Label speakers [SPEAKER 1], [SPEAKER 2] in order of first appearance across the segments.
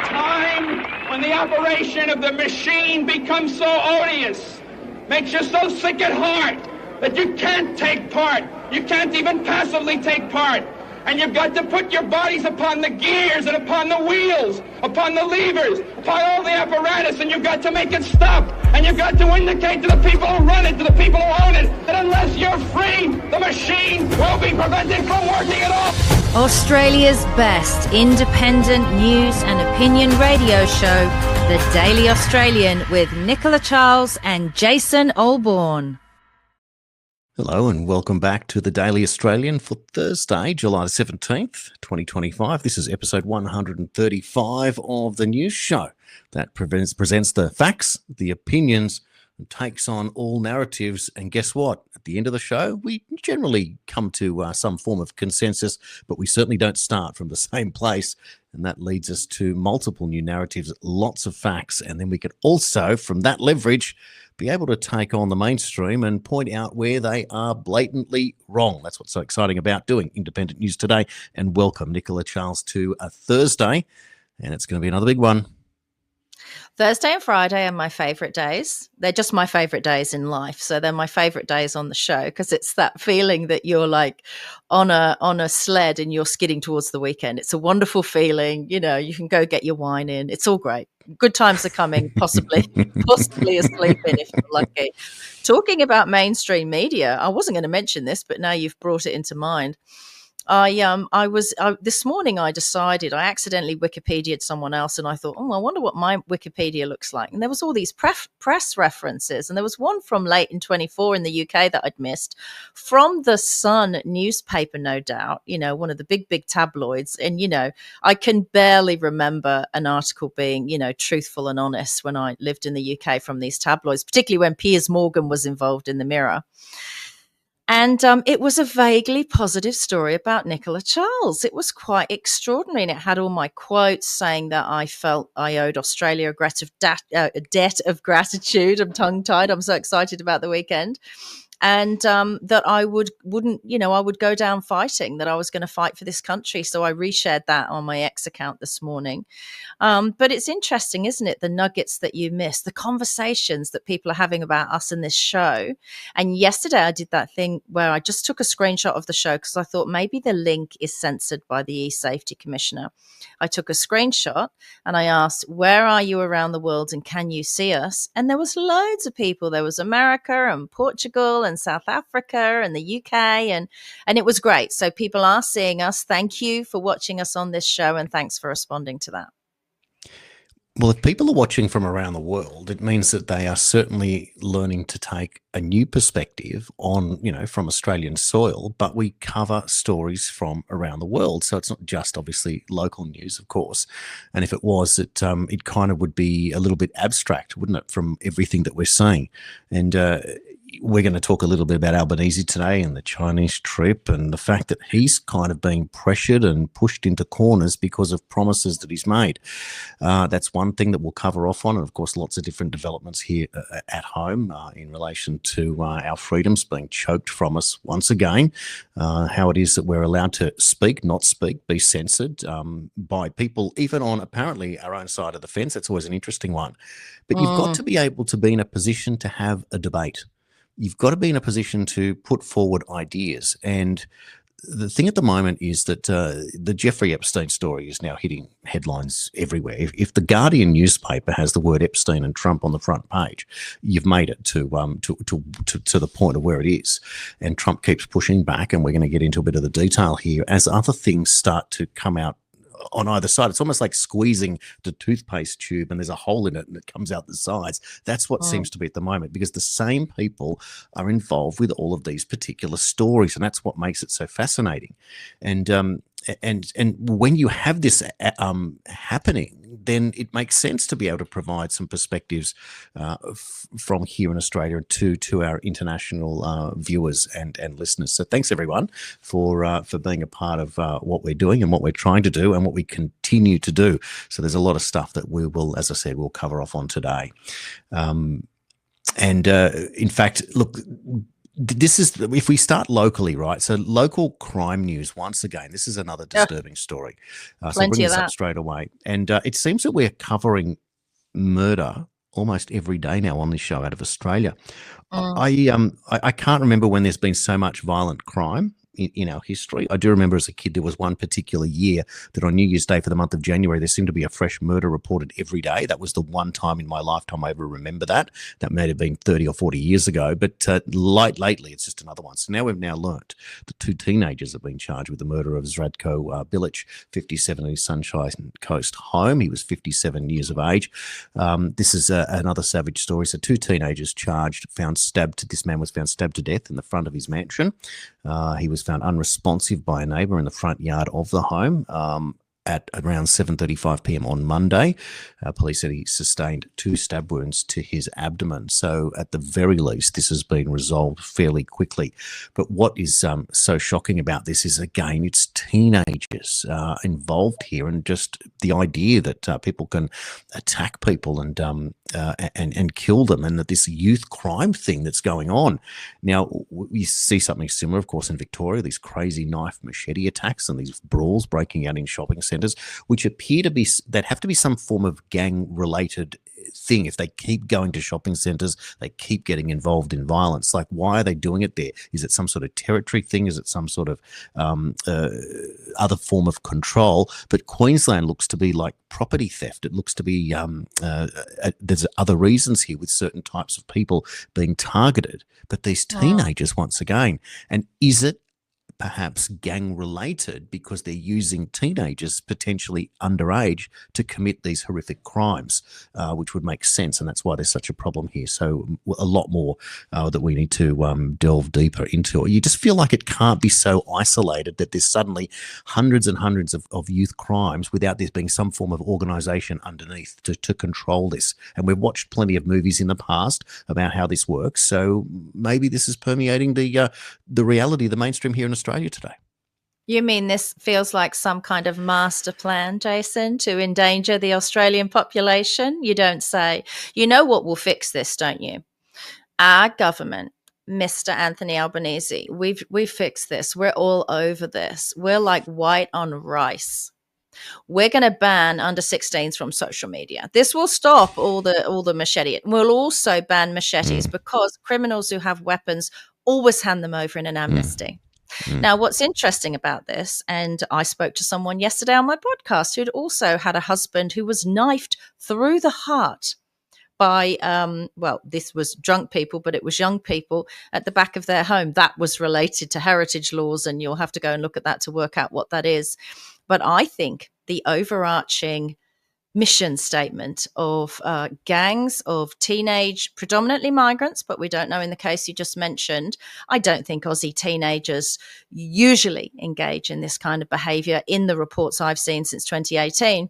[SPEAKER 1] time when the operation of the machine becomes so odious, makes you so sick at heart that you can't take part. You can't even passively take part. And you've got to put your bodies upon the gears and upon the wheels, upon the levers, upon all the apparatus, and you've got to make it stop. And you've got to indicate to the people who run it, to the people who own it, that unless you're free, the machine will be prevented from working at all.
[SPEAKER 2] Australia's best independent news and opinion radio show, The Daily Australian, with Nicola Charles and Jason Olbourne.
[SPEAKER 3] Hello and welcome back to the Daily Australian for Thursday, July 17th, 2025. This is episode 135 of the news show that presents the facts, the opinions, and takes on all narratives. And guess what? At the end of the show, we generally come to some form of consensus, but we certainly don't start from the same place. And that leads us to multiple new narratives, lots of facts. And then we can also, from that leverage, be able to take on the mainstream and point out where they are blatantly wrong. That's what's so exciting about doing independent news today. And welcome, Nicola Charles, to a Thursday. And it's going to be another big one.
[SPEAKER 2] Thursday and Friday are my favourite days. They're just my favourite days in life. So they're my favourite days on the show because it's that feeling that you're like on a sled and you're skidding towards the weekend. It's a wonderful feeling. You know, you can go get your wine in. It's all great. Good times are coming, possibly a sleep in if you're lucky. Talking about mainstream media, I wasn't going to mention this, but now you've brought it into mind. This morning I decided I accidentally Wikipedia'd someone else, and I thought, I wonder what my Wikipedia looks like. And there was all these press references, and there was one from late in 24 in the UK that I'd missed from the Sun newspaper, no doubt, you know, one of the big tabloids. And, you know, I can barely remember an article being, you know, truthful and honest when I lived in the UK from these tabloids, particularly when Piers Morgan was involved in the Mirror. And it was a vaguely positive story about Nicola Charles. It was quite extraordinary. And it had all my quotes saying that I felt I owed Australia a debt of gratitude. I'm tongue-tied. I'm so excited about the weekend. And that I would go down fighting, that I was going to fight for this country. So I reshared that on my X account this morning. But it's interesting, isn't it? The nuggets that you miss, the conversations that people are having about us in this show. And yesterday I did that thing where I just took a screenshot of the show because I thought maybe the link is censored by the E-Safety Commissioner. I took a screenshot and I asked, where are you around the world and can you see us? And there was loads of people. There was America and Portugal and South Africa and the UK, and it was great. So people are seeing us. Thank you for watching us on this show, and thanks for responding to that.
[SPEAKER 3] Well, if people are watching from around the world, it means that they are certainly learning to take a new perspective on, you know, from Australian soil, but we cover stories from around the world. So it's not just obviously local news, of course. And if it was, it kind of would be a little bit abstract, wouldn't it, from everything that we're seeing. And we're going to talk a little bit about Albanese today and the Chinese trip and the fact that he's kind of being pressured and pushed into corners because of promises that he's made. That's one thing that we'll cover off on. And of course, lots of different developments here at home in relation to our freedoms being choked from us once again, how it is that we're allowed to speak, not speak, be censored by people, even on apparently our own side of the fence. That's always an interesting one. But you've got to be able to be in a position to have a debate. You've got to be in a position to put forward ideas. And the thing at the moment is that the Jeffrey Epstein story is now hitting headlines everywhere. If the Guardian newspaper has the word Epstein and Trump on the front page, you've made it to the point of where it is. And Trump keeps pushing back, and we're going to get into a bit of the detail here as other things start to come out on either side. It's almost like squeezing the toothpaste tube and there's a hole in it and it comes out the sides. That's what seems to be at the moment, because the same people are involved with all of these particular stories, and that's what makes it so fascinating. And when you have this happening, then it makes sense to be able to provide some perspectives from here in Australia to our international viewers and listeners. So thanks everyone for being a part of what we're doing and what we're trying to do and what we continue to do. So there's a lot of stuff that we will, as I said, we'll cover off on today. In fact, look, this is, if we start locally, right? So local crime news, once again, this is another
[SPEAKER 2] Yeah,
[SPEAKER 3] disturbing story. So I'll bring
[SPEAKER 2] plenty of
[SPEAKER 3] this up
[SPEAKER 2] that.
[SPEAKER 3] straight away. And it seems that we're covering murder almost every day now on this show out of Australia.
[SPEAKER 2] Mm.
[SPEAKER 3] I can't remember when there's been so much violent crime in our history. I do remember as a kid there was one particular year that on New Year's Day for the month of January there seemed to be a fresh murder reported every day. That was the one time in my lifetime I ever remember that. That may have been 30 or 40 years ago, but lately it's just another one. So now we've now learnt that two teenagers have been charged with the murder of Zratko Bilic, 57, at his Sunshine Coast home. He was 57 years of age. This is another savage story. So two teenagers charged, found stabbed. This man was found stabbed to death in the front of his mansion. He was found unresponsive by a neighbour in the front yard of the home. At around 7:35 p.m. on Monday, police said he sustained 2 stab wounds to his abdomen. So at the very least, this has been resolved fairly quickly. But what is so shocking about this is, again, it's teenagers involved here, and just the idea that people can attack people and kill them, and that this youth crime thing that's going on. Now, we see something similar, of course, in Victoria, these crazy knife machete attacks and these brawls breaking out in shopping centres, which appear to be, that have to be some form of gang related thing. If they keep going to shopping centres, they keep getting involved in violence. Like, why are they doing it there? Is it some sort of territory thing? Is it some sort of other form of control? But Queensland looks to be like property theft. It looks to be there's other reasons here with certain types of people being targeted. But these teenagers, once again, and is it perhaps gang related because they're using teenagers potentially underage to commit these horrific crimes, which would make sense, and that's why there's such a problem here. So a lot more that we need to delve deeper into. You just feel like it can't be so isolated that there's suddenly hundreds and hundreds of youth crimes without there being some form of organisation underneath to control this. And we've watched plenty of movies in the past about how this works, so maybe this is permeating the reality, the mainstream here in Australia today.
[SPEAKER 2] You mean this feels like some kind of master plan, Jason, to endanger the Australian population? You don't say. You know what will fix this, don't you? Our government, Mr. Anthony Albanese, we've fixed this. We're all over this. We're like white on rice. We're going to ban under 16s from social media. This will stop all the machete. We'll also ban machetes because criminals who have weapons always hand them over in an amnesty. Now, what's interesting about this, and I spoke to someone yesterday on my podcast who'd also had a husband who was knifed through the heart by, this was drunk people, but it was young people at the back of their home. That was related to heritage laws, and you'll have to go and look at that to work out what that is. But I think the overarching mission statement of gangs of teenage, predominantly migrants, but we don't know in the case you just mentioned. I don't think Aussie teenagers usually engage in this kind of behaviour in the reports I've seen since 2018.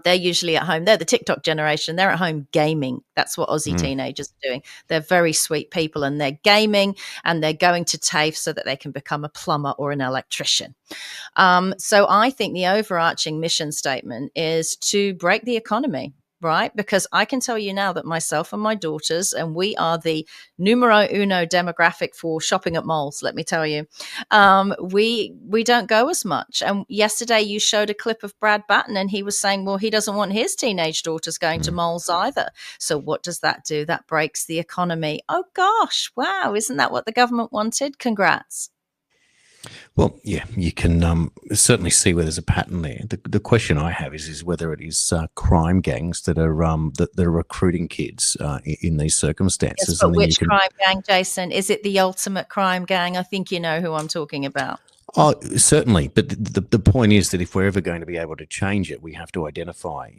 [SPEAKER 2] They're usually at home. They're the TikTok generation. They're at home gaming. That's what Aussie teenagers are doing. They're very sweet people, and they're gaming, and they're going to TAFE so that they can become a plumber or an electrician. So I think the overarching mission statement is to break the economy, right? Because I can tell you now that myself and my daughters, and we are the numero uno demographic for shopping at malls, let me tell you, we don't go as much. And yesterday you showed a clip of Brad Batten, and he was saying, well, he doesn't want his teenage daughters going to malls either. So what does that do? That breaks the economy. Oh gosh, wow, isn't that what the government wanted? Congrats.
[SPEAKER 3] Well, yeah, you can certainly see where there's a pattern there. The question I have is whether it is crime gangs that are that are recruiting kids in these circumstances.
[SPEAKER 2] Yes, but which crime gang, Jason? Is it the ultimate crime gang? I think you know who I'm talking about.
[SPEAKER 3] Oh, certainly. But the point is that if we're ever going to be able to change it, we have to identify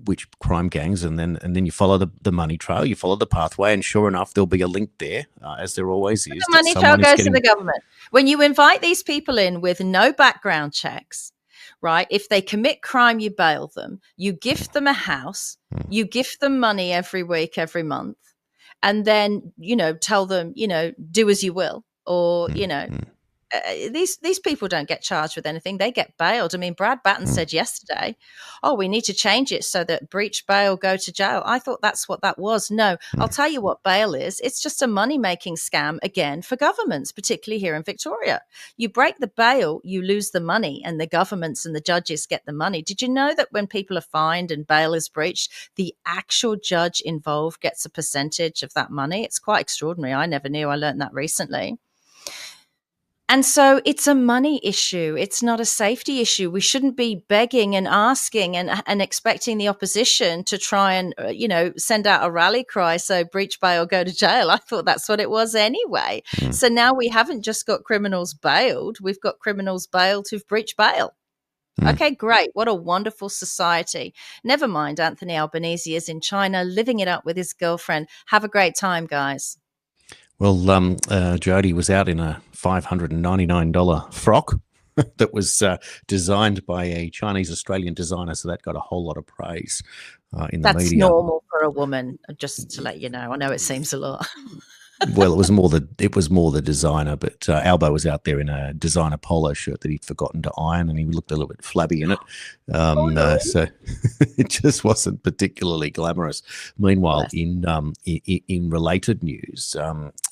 [SPEAKER 3] which crime gangs, and then you follow the money trail, you follow the pathway, and sure enough, there'll be a link there, as there always is.
[SPEAKER 2] The money trail goes to the government. When you invite these people in with no background checks, right? If they commit crime, you bail them. You gift them a house. You gift them money every week, every month. And then, tell them, do as you will, or, these people don't get charged with anything. They get bailed. I mean, Brad Batten said yesterday, oh, we need to change it so that breach bail go to jail. I thought that's what that was. No, I'll tell you what bail is. It's just a money-making scam, again, for governments, particularly here in Victoria. You break the bail, you lose the money, and the governments and the judges get the money. Did you know that when people are fined and bail is breached, the actual judge involved gets a percentage of that money? It's quite extraordinary. I never knew. I learned that recently. And so it's a money issue. It's not a safety issue. We shouldn't be begging and asking and expecting the opposition to try and, send out a rally cry. So breach bail, go to jail. I thought that's what it was anyway. So now we haven't just got criminals bailed. We've got criminals bailed who've breached bail. Okay, great. What a wonderful society. Never mind, Anthony Albanese is in China living it up with his girlfriend. Have a great time, guys.
[SPEAKER 3] Well, Jodie was out in a $599 frock that was designed by a Chinese-Australian designer, so that got a whole lot of praise in the media.
[SPEAKER 2] That's normal for a woman, just to let you know. I know it seems a lot.
[SPEAKER 3] Well, it was more the designer, but Albo was out there in a designer polo shirt that he'd forgotten to iron, and he looked a little bit flabby in it. So it just wasn't particularly glamorous. Meanwhile, in related news,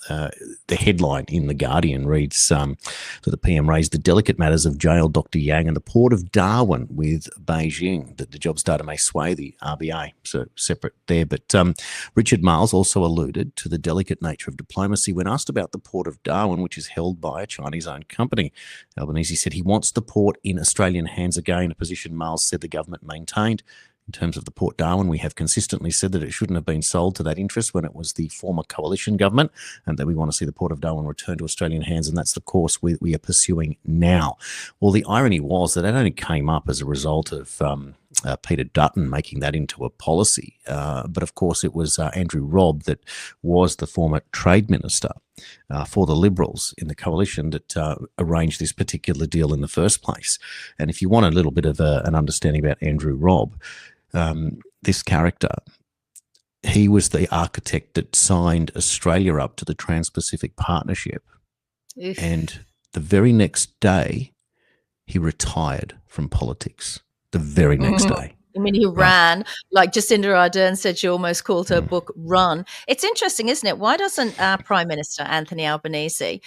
[SPEAKER 3] the headline in The Guardian reads, that the PM raised the delicate matters of jail Dr. Yang and the Port of Darwin with Beijing, that the jobs data may sway the RBA. So separate there. But Richard Marles also alluded to the delicate nature of diplomacy when asked about the Port of Darwin, which is held by a Chinese-owned company. Albanese said he wants the port in Australian hands again, a position Marles said the government maintained. In terms of the Port Darwin, we have consistently said that it shouldn't have been sold to that interest when it was the former coalition government, and that we want to see the Port of Darwin return to Australian hands, and that's the course we are pursuing now. Well, the irony was that it only came up as a result of Peter Dutton making that into a policy. But of course, it was Andrew Robb, that was the former trade minister for the Liberals in the coalition, that arranged this particular deal in the first place. And if you want a little bit of an understanding about Andrew Robb, this character, he was the architect that signed Australia up to the Trans-Pacific Partnership. Oof. And the very next day, he retired from politics. The very next day.
[SPEAKER 2] I mean, he ran, like Jacinda Ardern said, she almost called her book Run. It's interesting, isn't it? Why doesn't our Prime Minister, Anthony Albanese,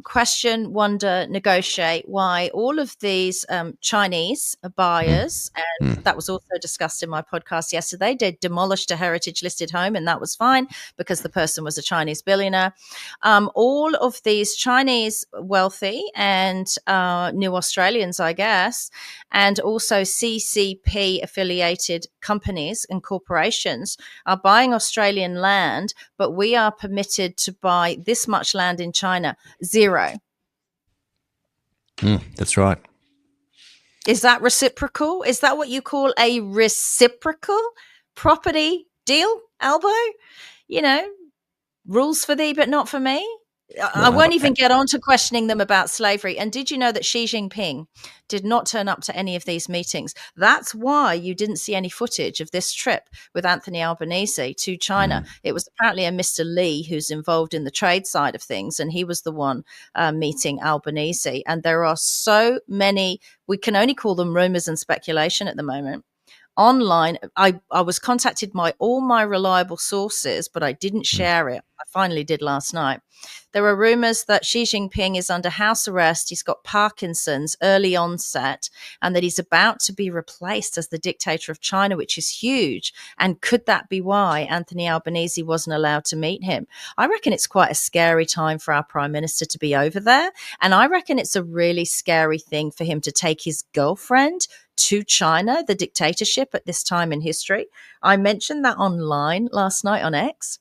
[SPEAKER 2] question, wonder, negotiate why all of these Chinese buyers, and that was also discussed in my podcast yesterday, they demolished a heritage-listed home, and that was fine because the person was a Chinese billionaire. All of these Chinese wealthy and new Australians, I guess, and also CCP affiliated companies and corporations are buying Australian land, but we are permitted to buy this much land in China. Zero.
[SPEAKER 3] That's right.
[SPEAKER 2] Is that reciprocal? Is that what you call a reciprocal property deal, Albo? Rules for thee, but not for me. I won't even get on to questioning them about slavery. And did you know that Xi Jinping did not turn up to any of these meetings? That's why you didn't see any footage of this trip with Anthony Albanese to China. It was apparently a Mr. Lee who's involved in the trade side of things, and he was the one meeting Albanese. And there are so many, we can only call them rumors and speculation at the moment. Online, I was contacted by all my reliable sources, but I didn't share it. I finally did last night. There are rumors that Xi Jinping is under house arrest. He's got Parkinson's, early onset, and that he's about to be replaced as the dictator of China, which is huge. And could that be why Anthony Albanese wasn't allowed to meet him? I reckon it's quite a scary time for our Prime Minister to be over there. And I reckon it's a really scary thing for him to take his girlfriend to China, the dictatorship at this time in history. I mentioned that online last night on X.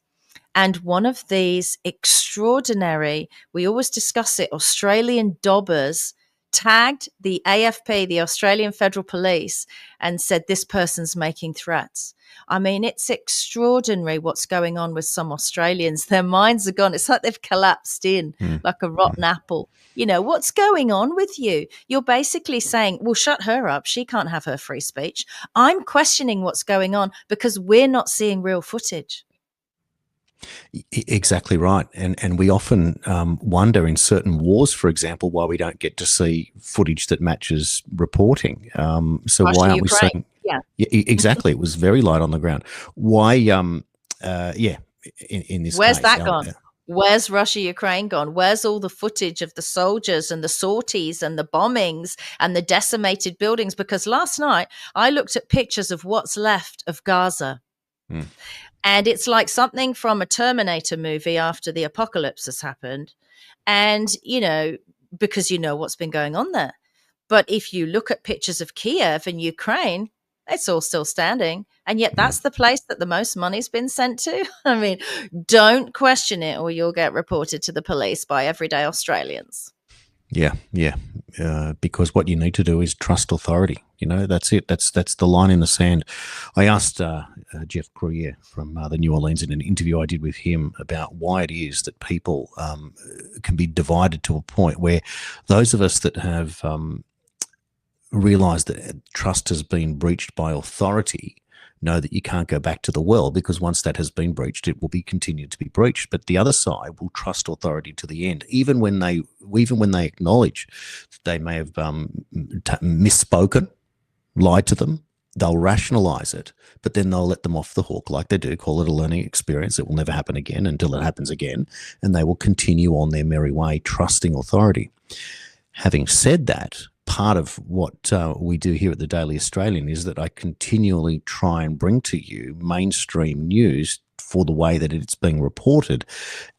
[SPEAKER 2] And one of these extraordinary, we always discuss it, Australian dobbers tagged the AFP, the Australian Federal Police, and said this person's making threats. I mean, it's extraordinary what's going on with some Australians. Their minds are gone. It's like they've collapsed in like a rotten apple. What's going on with you? You're basically saying, well, shut her up. She can't have her free speech. I'm questioning what's going on because we're not seeing real footage.
[SPEAKER 3] Exactly right. And we often wonder in certain wars, for example, why we don't get to see footage that matches reporting. So
[SPEAKER 2] Russia,
[SPEAKER 3] why aren't we
[SPEAKER 2] Ukraine.
[SPEAKER 3] seeing?
[SPEAKER 2] Yeah.
[SPEAKER 3] Yeah, exactly. It was very light on the ground. Why? Yeah. In this
[SPEAKER 2] Where's
[SPEAKER 3] case,
[SPEAKER 2] that gone? Where's Russia, Ukraine gone? Where's all the footage of the soldiers and the sorties and the bombings and the decimated buildings? Because last night I looked at pictures of what's left of Gaza.
[SPEAKER 3] Mm.
[SPEAKER 2] And it's like something from a Terminator movie after the apocalypse has happened. And, because you know what's been going on there. But if you look at pictures of Kiev and Ukraine, it's all still standing. And yet that's the place that the most money's been sent to. I mean, don't question it or you'll get reported to the police by everyday Australians.
[SPEAKER 3] Yeah, yeah. Because what you need to do is trust authority. That's it. That's the line in the sand. I asked Jeff Crouyer from the New Orleans in an interview I did with him about why it is that people can be divided to a point where those of us that have realised that trust has been breached by authority know that you can't go back to the well, because once that has been breached, it will be continued to be breached. But the other side will trust authority to the end, even when they acknowledge that they may have misspoken, lied to them. They'll rationalize it, but then they'll let them off the hook like they do, call it a learning experience. It will never happen again until it happens again, and they will continue on their merry way, trusting authority. Having said that, part of what we do here at the Daily Australian is that I continually try and bring to you mainstream news for the way that it's being reported.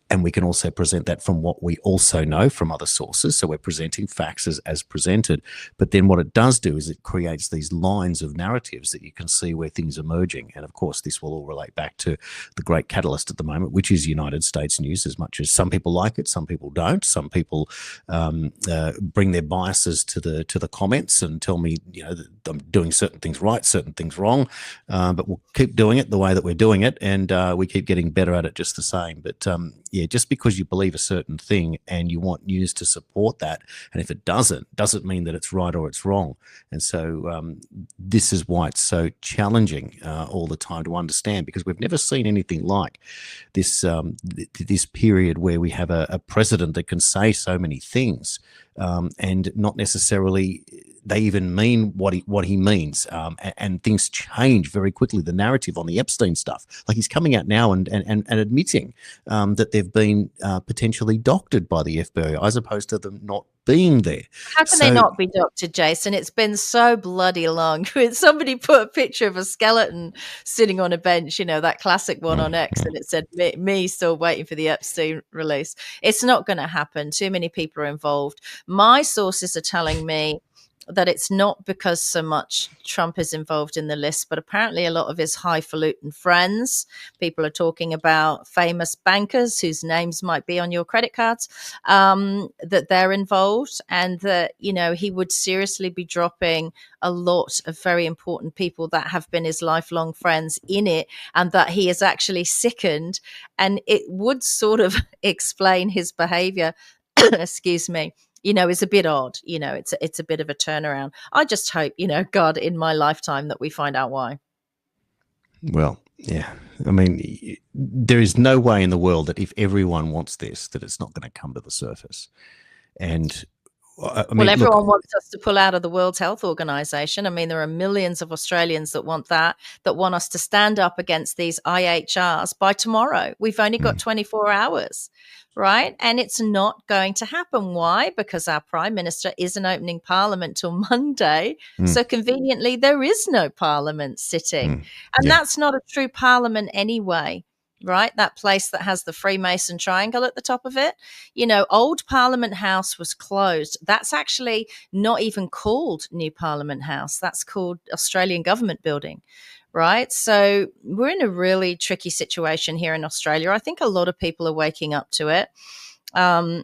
[SPEAKER 3] And we can also present that from what we also know from other sources. So we're presenting facts as presented. But then what it does do is it creates these lines of narratives that you can see where things are merging. And of course, this will all relate back to the great catalyst at the moment, which is United States news. As much as some people like it, some people don't. Some people bring their biases to the comments and tell me, that I'm doing certain things right, certain things wrong. But we'll keep doing it the way that we're doing it, and we keep getting better at it just the same. But yeah, just because you believe a certain thing and you want news to support that, and if it doesn't mean that it's right or it's wrong. And so this is why it's so challenging all the time to understand, because we've never seen anything like this this period where we have a president that can say so many things and not necessarily they even mean what he means, and things change very quickly. The narrative on the Epstein stuff, like he's coming out now and admitting that they've been potentially doctored by the FBI, as opposed to them not being there.
[SPEAKER 2] How can they not be doctored, Jason? It's been so bloody long. Somebody put a picture of a skeleton sitting on a bench, that classic one on X, and it said, me still waiting for the Epstein release. It's not going to happen. Too many people are involved. My sources are telling me that it's not because so much Trump is involved in the list, but apparently a lot of his highfalutin friends. People are talking about famous bankers whose names might be on your credit cards, that they're involved, and that, he would seriously be dropping a lot of very important people that have been his lifelong friends in it, and that he is actually sickened. And it would sort of explain his behavior, excuse me, is a bit odd. It's a bit of a turnaround. I just hope, God, in my lifetime that we find out why.
[SPEAKER 3] Well, yeah. I mean, there is no way in the world that if everyone wants this, that it's not going to come to the surface. And
[SPEAKER 2] everyone wants us to pull out of the World Health Organization. I mean, there are millions of Australians that want us to stand up against these IHRs by tomorrow. We've only got 24 hours, right? And it's not going to happen. Why? Because our Prime Minister isn't opening Parliament till Monday. So conveniently, there is no Parliament sitting. And that's not a true Parliament anyway. Right? That place that has the Freemason triangle at the top of it. Old Parliament House was closed. That's actually not even called New Parliament House. That's called Australian Government Building. Right? So we're in a really tricky situation here in Australia. I think a lot of people are waking up to it. And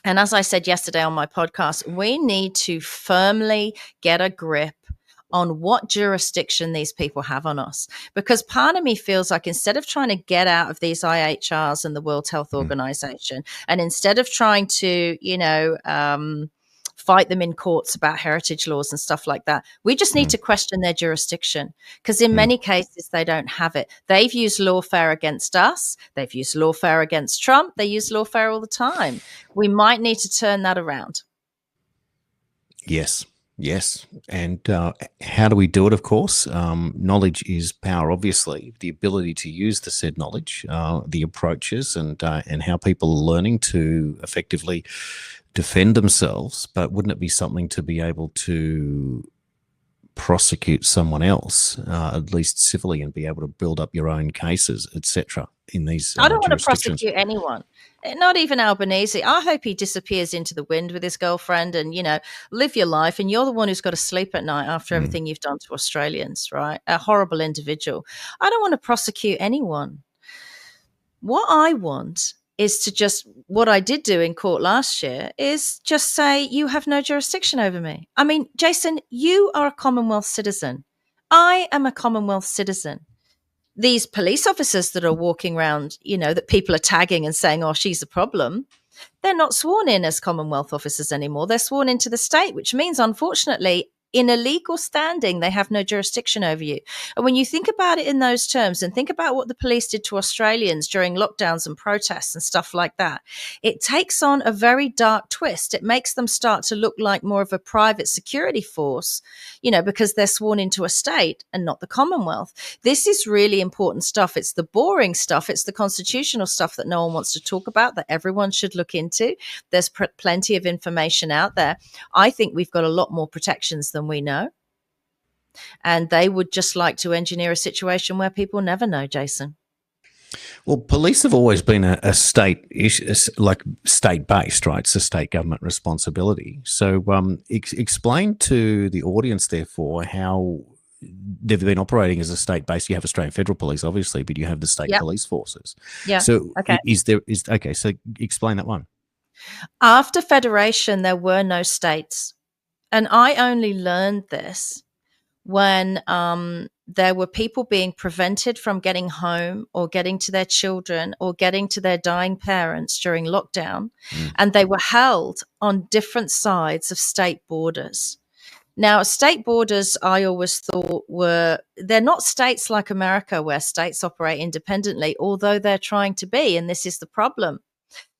[SPEAKER 2] as I said yesterday on my podcast, we need to firmly get a grip on what jurisdiction these people have on us. Because part of me feels like instead of trying to get out of these IHRs and the World Health Organization, and instead of trying to, fight them in courts about heritage laws and stuff like that. We just need to question their jurisdiction, because in many cases they don't have it. They've used lawfare against us. They've used lawfare against Trump. They use lawfare all the time. We might need to turn that around.
[SPEAKER 3] Yes. Yes. And how do we do it? Of course, knowledge is power, obviously. The ability to use the said knowledge, the approaches, and how people are learning to effectively defend themselves. But wouldn't it be something to be able to prosecute someone else, at least civilly, and be able to build up your own cases, etc., in these
[SPEAKER 2] I don't want to
[SPEAKER 3] jurisdictions?
[SPEAKER 2] prosecute anyone, not even Albanese. I hope he disappears into the wind with his girlfriend and, live your life. And you're the one who's got to sleep at night after everything you've done to Australians, right? A horrible individual. I don't want to prosecute anyone. What I want is to just, what I did do in court last year is just say, you have no jurisdiction over me. I mean, Jason, you are a Commonwealth citizen. I am a Commonwealth citizen. These police officers that are walking around, that people are tagging and saying, oh, she's a problem, they're not sworn in as Commonwealth officers anymore. They're sworn into the state, which means, unfortunately, in a legal standing, they have no jurisdiction over you. And when you think about it in those terms and think about what the police did to Australians during lockdowns and protests and stuff like that, it takes on a very dark twist. It makes them start to look like more of a private security force, because they're sworn into a state and not the Commonwealth. This is really important stuff. It's the boring stuff. It's the constitutional stuff that no one wants to talk about, that everyone should look into. There's plenty of information out there. I think we've got a lot more protections than we know. And they would just like to engineer a situation where people never know, Jason.
[SPEAKER 3] Well, police have always been a state issue, like state-based, right? It's a state government responsibility. So explain to the audience, therefore, how they've been operating as a state-based. You have Australian Federal Police, obviously, but you have the state police forces.
[SPEAKER 2] Yeah.
[SPEAKER 3] So
[SPEAKER 2] okay.
[SPEAKER 3] So explain that one.
[SPEAKER 2] After Federation, there were no states. And I only learned this when there were people being prevented from getting home or getting to their children or getting to their dying parents during lockdown. And they were held on different sides of state borders. Now, state borders, I always thought they're not states like America where states operate independently, although they're trying to be, and this is the problem.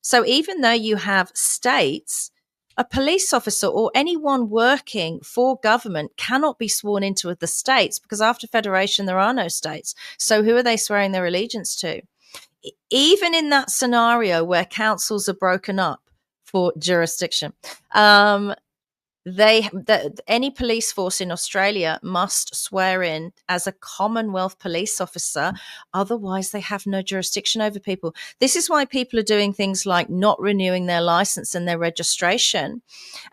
[SPEAKER 2] So even though you have states, a police officer or anyone working for government cannot be sworn into the states, because after Federation, there are no states. So who are they swearing their allegiance to? Even in that scenario where councils are broken up for jurisdiction, any police force in Australia must swear in as a Commonwealth police officer. Otherwise, they have no jurisdiction over people. This is why people are doing things like not renewing their license and their registration.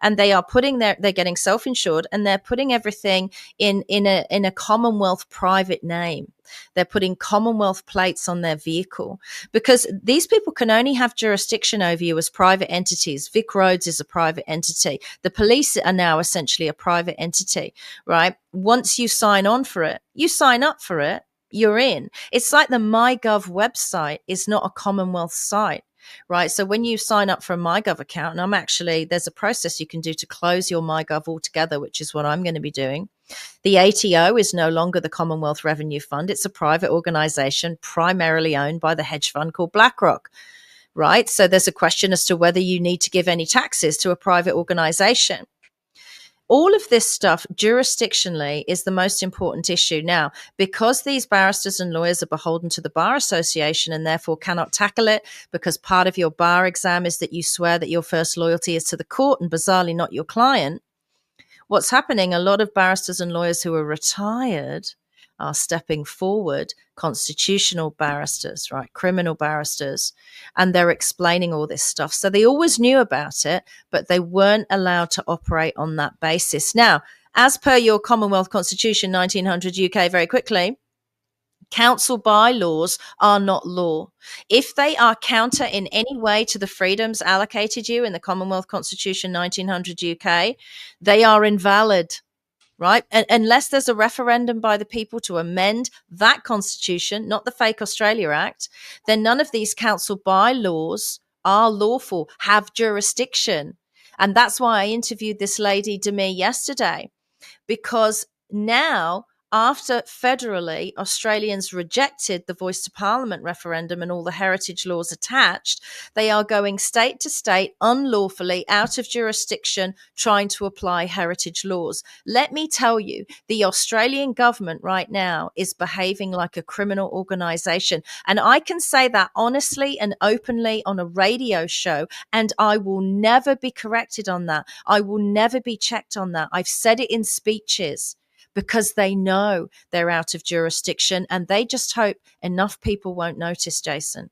[SPEAKER 2] And they are they're getting self-insured, and they're putting everything in a Commonwealth private name. They're putting Commonwealth plates on their vehicle, because these people can only have jurisdiction over you as private entities. Vic Roads is a private entity. The police are now essentially a private entity, right? Once you sign on for it, you sign up for it, you're in. It's like the MyGov website is not a Commonwealth site. Right. So when you sign up for a MyGov account, and there's a process you can do to close your MyGov altogether, which is what I'm going to be doing. The ATO is no longer the Commonwealth Revenue Fund. It's a private organization primarily owned by the hedge fund called BlackRock. Right. So there's a question as to whether you need to give any taxes to a private organization. All of this stuff jurisdictionally is the most important issue. Now, because these barristers and lawyers are beholden to the Bar Association and therefore cannot tackle it, because part of your bar exam is that you swear that your first loyalty is to the court and bizarrely not your client, what's happening, a lot of barristers and lawyers who are retired are stepping forward, constitutional barristers, right, criminal barristers, and they're explaining all this stuff. So they always knew about it, but they weren't allowed to operate on that basis. Now, as per your Commonwealth Constitution 1900 UK, very quickly, council bylaws are not law. If they are counter in any way to the freedoms allocated you in the Commonwealth Constitution 1900 UK, they are invalid. Right? Unless there's a referendum by the people to amend that constitution, not the fake Australia Act, then none of these council bylaws are lawful, have jurisdiction. And that's why I interviewed this lady, Demir, yesterday, because now, after federally Australians rejected the Voice to Parliament referendum and all the heritage laws attached, they are going state to state unlawfully out of jurisdiction trying to apply heritage laws. Let me tell you, the Australian government right now is behaving like a criminal organisation. And I can say that honestly and openly on a radio show, and I will never be corrected on that. I will never be checked on that. I've said it in speeches, because they know they're out of jurisdiction and they just hope enough people won't notice, Jason.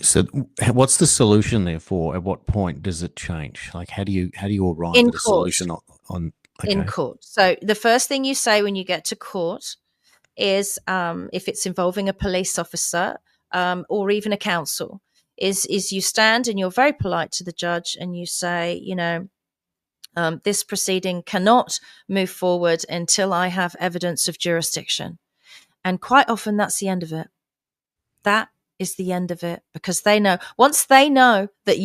[SPEAKER 3] So what's the solution therefore? At what point does it change? Like, how do you arrive
[SPEAKER 2] In
[SPEAKER 3] at a
[SPEAKER 2] court.
[SPEAKER 3] solution on okay.
[SPEAKER 2] In court. So the first thing you say when you get to court is, if it's involving a police officer or even a counsel, is you stand and you're very polite to the judge and you say, this proceeding cannot move forward until I have evidence of jurisdiction. And quite often that's the end of it. That is the end of it, because they know, once they know that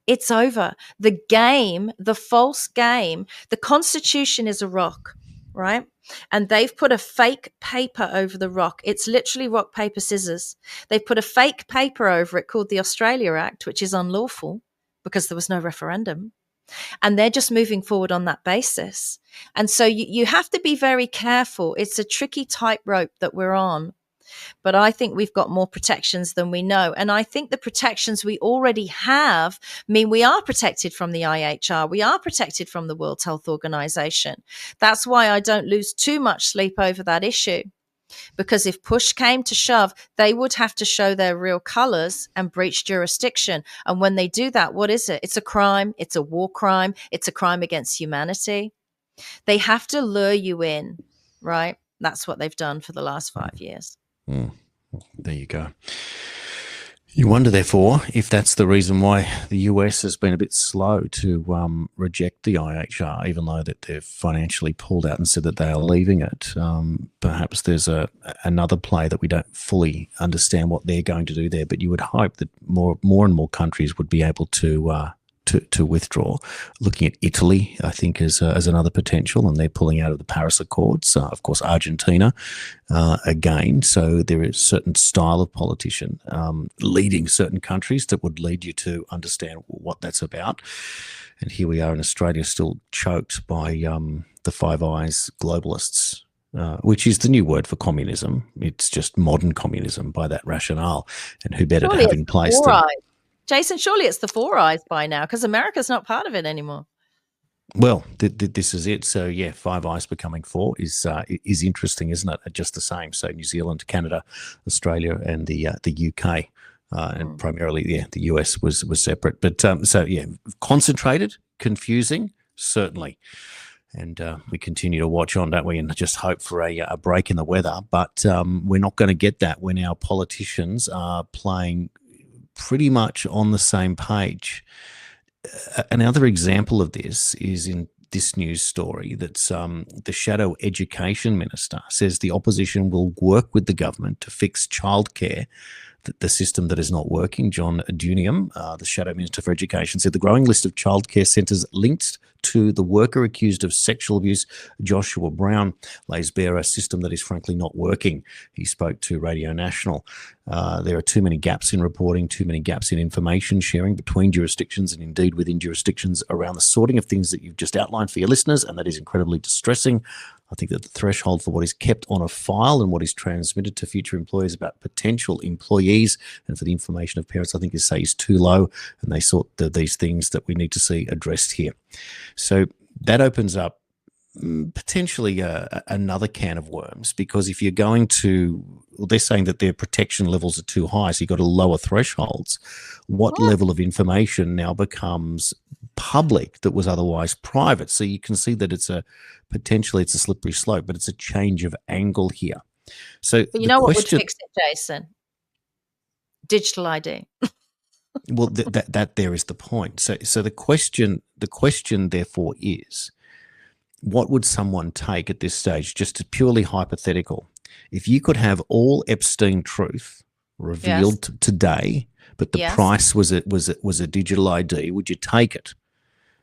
[SPEAKER 2] it's over. The game, the false game, the Constitution is a rock, right? And they've put a fake paper over the rock. It's literally rock, paper, scissors. They've put a fake paper over it called the Australia Act, which is unlawful because there was no referendum. And they're just moving forward on that basis. And so you have to be very careful. It's a tricky tightrope that we're on. But I think we've got more protections than we know. And I think the protections we already have mean we are protected from the IHR. We are protected from the World Health Organization. That's why I don't lose too much sleep over that issue. Because if push came to shove, they would have to show their real colors and breach jurisdiction. And when they do that, what is it? It's a crime. It's a war crime. It's a crime against humanity. They have to lure you in, right? That's what they've done for the last 5 years.
[SPEAKER 3] There you go. You wonder, therefore, if that's the reason why the US has been a bit slow to reject the IHR, even though that they've financially pulled out and said that they are leaving it. Perhaps there's another play that we don't fully understand what they're going to do there, but you would hope that more and more countries would be able to withdraw. Looking at Italy, I think, as another potential, and they're pulling out of the Paris Accords. Of course, Argentina again. So there is a certain style of politician leading certain countries that would lead you to understand what that's about. And here we are in Australia, still choked by the Five Eyes globalists, which is the new word for communism. It's just modern communism by that rationale. And who better to have in place than...
[SPEAKER 2] Jason, surely it's the Four Eyes by now, because America's not part of it anymore.
[SPEAKER 3] Well, this is it. So, yeah, Five Eyes becoming four is interesting, isn't it? Just the same. So New Zealand, Canada, Australia, and the UK, and primarily, the US was separate. But so, yeah, concentrated, confusing, certainly. And we continue to watch on, don't we, and just hope for a break in the weather. But we're not going to get that when our politicians are playing pretty much on the same page. Another example of this is in this news story that's the shadow education minister says the opposition will work with the government to fix childcare, the system that is not working. John Duniam, the shadow minister for education, said the growing list of childcare centres linked to the worker accused of sexual abuse, Joshua Brown, lays bare a system that is frankly not working. He spoke to Radio National. There are too many gaps in reporting, too many gaps in information sharing between jurisdictions and indeed within jurisdictions around the sorting of things that you've just outlined for your listeners, and that is incredibly distressing. I think that the threshold for what is kept on a file and what is transmitted to future employers about potential employees and for the information of parents, I think is too low, and they sort these things that we need to see addressed here. So that opens up potentially another can of worms, because if you're going to, well, they're saying that their protection levels are too high, so you've got to lower thresholds. What level of information now becomes public that was otherwise private? So you can see that it's potentially a slippery slope, but it's a change of angle here. So
[SPEAKER 2] but you know what would fix it, Jason? Digital ID.
[SPEAKER 3] Well, that there is the point. So the question therefore is, what would someone take at this stage, just purely hypothetical, if you could have all Epstein truth revealed today, but the
[SPEAKER 2] Yes.
[SPEAKER 3] price was a digital ID. Would you take it?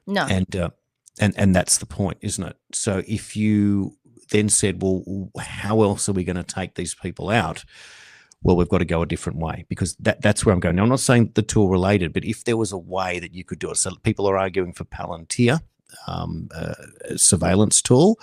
[SPEAKER 2] No.
[SPEAKER 3] And that's the point, isn't it? So if you then said, well, how else are we going to take these people out? Well, we've got to go a different way, because that's where I'm going. Now, I'm not saying the two are related, but if there was a way that you could do it, so people are arguing for Palantir, surveillance tool.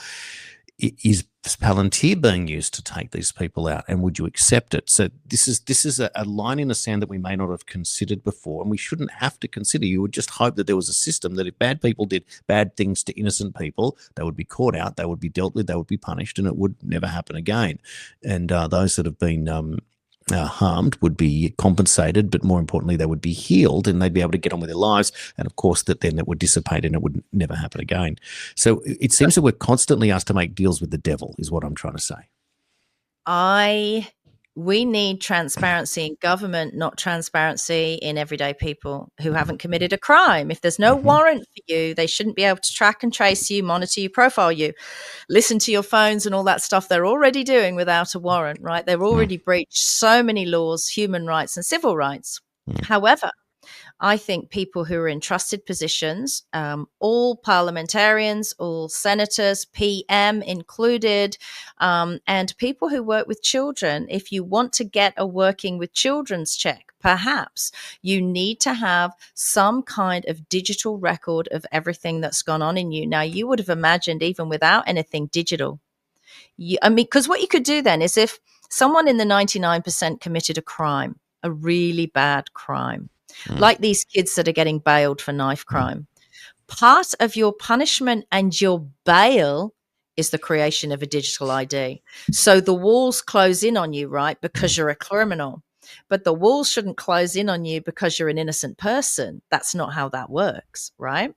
[SPEAKER 3] Is Palantir being used to take these people out, and would you accept it? So this is a line in the sand that we may not have considered before, and we shouldn't have to consider. You would just hope that there was a system that if bad people did bad things to innocent people, they would be caught out, they would be dealt with, they would be punished, and it would never happen again. And those that have been harmed would be compensated, but more importantly, they would be healed and they'd be able to get on with their lives. And of course, that would dissipate and it would never happen again. So it seems that we're constantly asked to make deals with the devil, is what I'm trying to say.
[SPEAKER 2] We need transparency in government, not transparency in everyday people who haven't committed a crime. If there's no warrant for you, they shouldn't be able to track and trace you, monitor you, profile you, listen to your phones and all that stuff they're already doing without a warrant, right? They've already breached so many laws, human rights and civil rights. However, I think people who are in trusted positions, all parliamentarians, all senators, PM included, and people who work with children, if you want to get a working with children's check, perhaps you need to have some kind of digital record of everything that's gone on in you. Now, you would have imagined even without anything digital. Because what you could do then is if someone in the 99% committed a crime, a really bad crime, like these kids that are getting bailed for knife crime. Part of your punishment and your bail is the creation of a digital ID. So the walls close in on you, right, because you're a criminal. But the walls shouldn't close in on you because you're an innocent person. That's not how that works, right?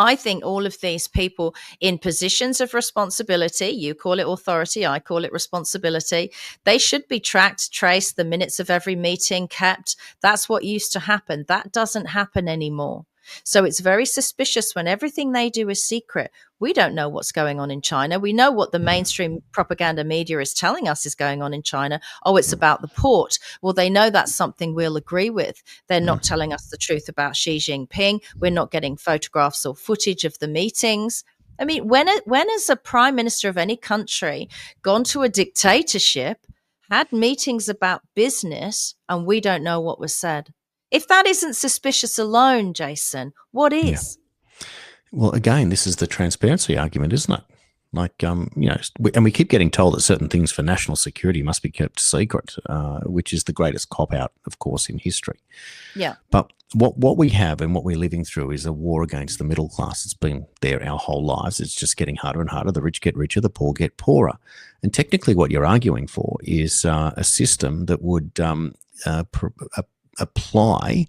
[SPEAKER 2] I think all of these people in positions of responsibility, you call it authority, I call it responsibility, they should be tracked, traced, the minutes of every meeting kept. That's what used to happen. That doesn't happen anymore. So it's very suspicious when everything they do is secret. We don't know what's going on in China. We know what the mainstream propaganda media is telling us is going on in China. Oh, it's about the port. Well, they know that's something we'll agree with. They're not telling us the truth about Xi Jinping. We're not getting photographs or footage of the meetings. I mean, when has a prime minister of any country gone to a dictatorship, had meetings about business, and we don't know what was said? If that isn't suspicious alone, Jason, what is?
[SPEAKER 3] Yeah. Well, again, this is the transparency argument, isn't it? Like, and we keep getting told that certain things for national security must be kept secret, which is the greatest cop-out, of course, in history.
[SPEAKER 2] Yeah.
[SPEAKER 3] But what we have and what we're living through is a war against the middle class. It's been there our whole lives. It's just getting harder and harder. The rich get richer, the poor get poorer. And technically what you're arguing for is a system that would apply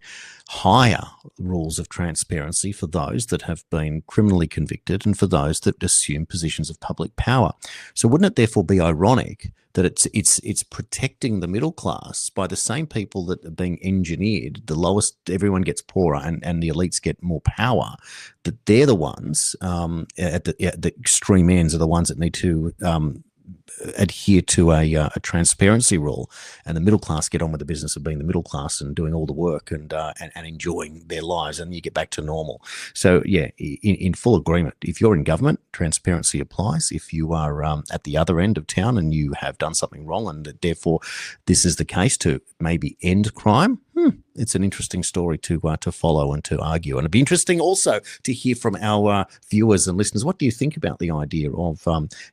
[SPEAKER 3] higher rules of transparency for those that have been criminally convicted and for those that assume positions of public power. So wouldn't it therefore be ironic that it's protecting the middle class by the same people that are being engineered, the lowest, everyone gets poorer and the elites get more power, that they're the ones at the extreme ends are the ones that need to adhere to a transparency rule, and the middle class get on with the business of being the middle class and doing all the work and enjoying their lives, and you get back to normal. So yeah, in full agreement. If you're in government, transparency applies. If you are at the other end of town and you have done something wrong, and that therefore this is the case to maybe end crime, it's an interesting story to follow and to argue. And it'd be interesting also to hear from our viewers and listeners. What do you think about the idea of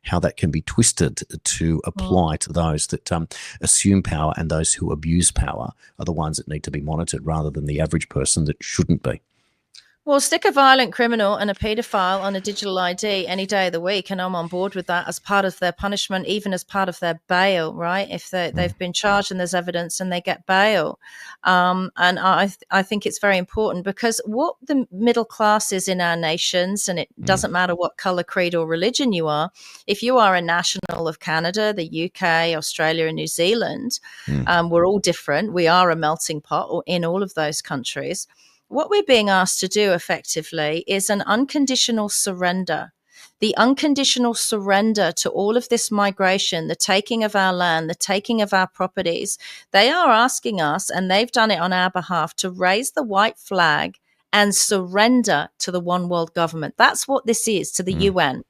[SPEAKER 3] how that can be twisted to apply to those that assume power, and those who abuse power are the ones that need to be monitored rather than the average person that shouldn't be?
[SPEAKER 2] Well, stick a violent criminal and a paedophile on a digital ID any day of the week, and I'm on board with that as part of their punishment, even as part of their bail, right? If they've been charged and there's evidence and they get bail. And I think it's very important, because what the middle class is in our nations, and it doesn't matter what colour, creed or religion you are, if you are a national of Canada, the UK, Australia and New Zealand, we're all different. We are a melting pot in all of those countries. What we're being asked to do effectively is an unconditional surrender the unconditional surrender to all of this migration, the taking of our land, the taking of our properties, they are asking us, and they've done it on our behalf, to raise the white flag and surrender to the one world government. That's what this is, to the UN.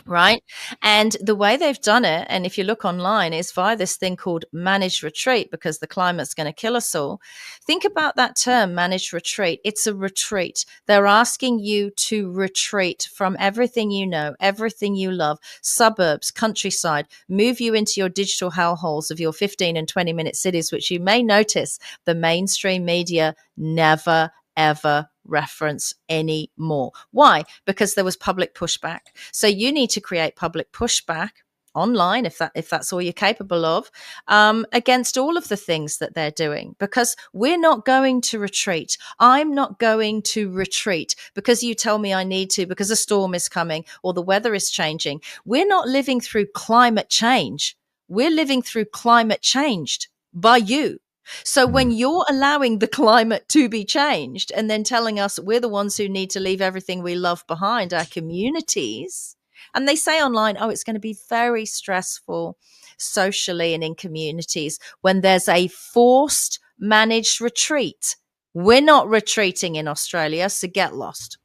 [SPEAKER 2] Right. And the way they've done it, and if you look online, is via this thing called managed retreat, because the climate's going to kill us all. Think about that term, managed retreat. It's a retreat. They're asking you to retreat from everything you know, everything you love, suburbs, countryside, move you into your digital hellholes of your 15 and 20-minute cities, which you may notice the mainstream media never, ever reference anymore. Why? Because there was public pushback. So you need to create public pushback online, if that's all you're capable of, against all of the things that they're doing, because we're not going to retreat. I'm not going to retreat because you tell me I need to, because a storm is coming or the weather is changing. We're not living through climate change. We're living through climate changed by you. So when you're allowing the climate to be changed and then telling us we're the ones who need to leave everything we love behind, our communities, and they say online, oh, it's going to be very stressful socially and in communities when there's a forced managed retreat. We're not retreating in Australia, so get lost.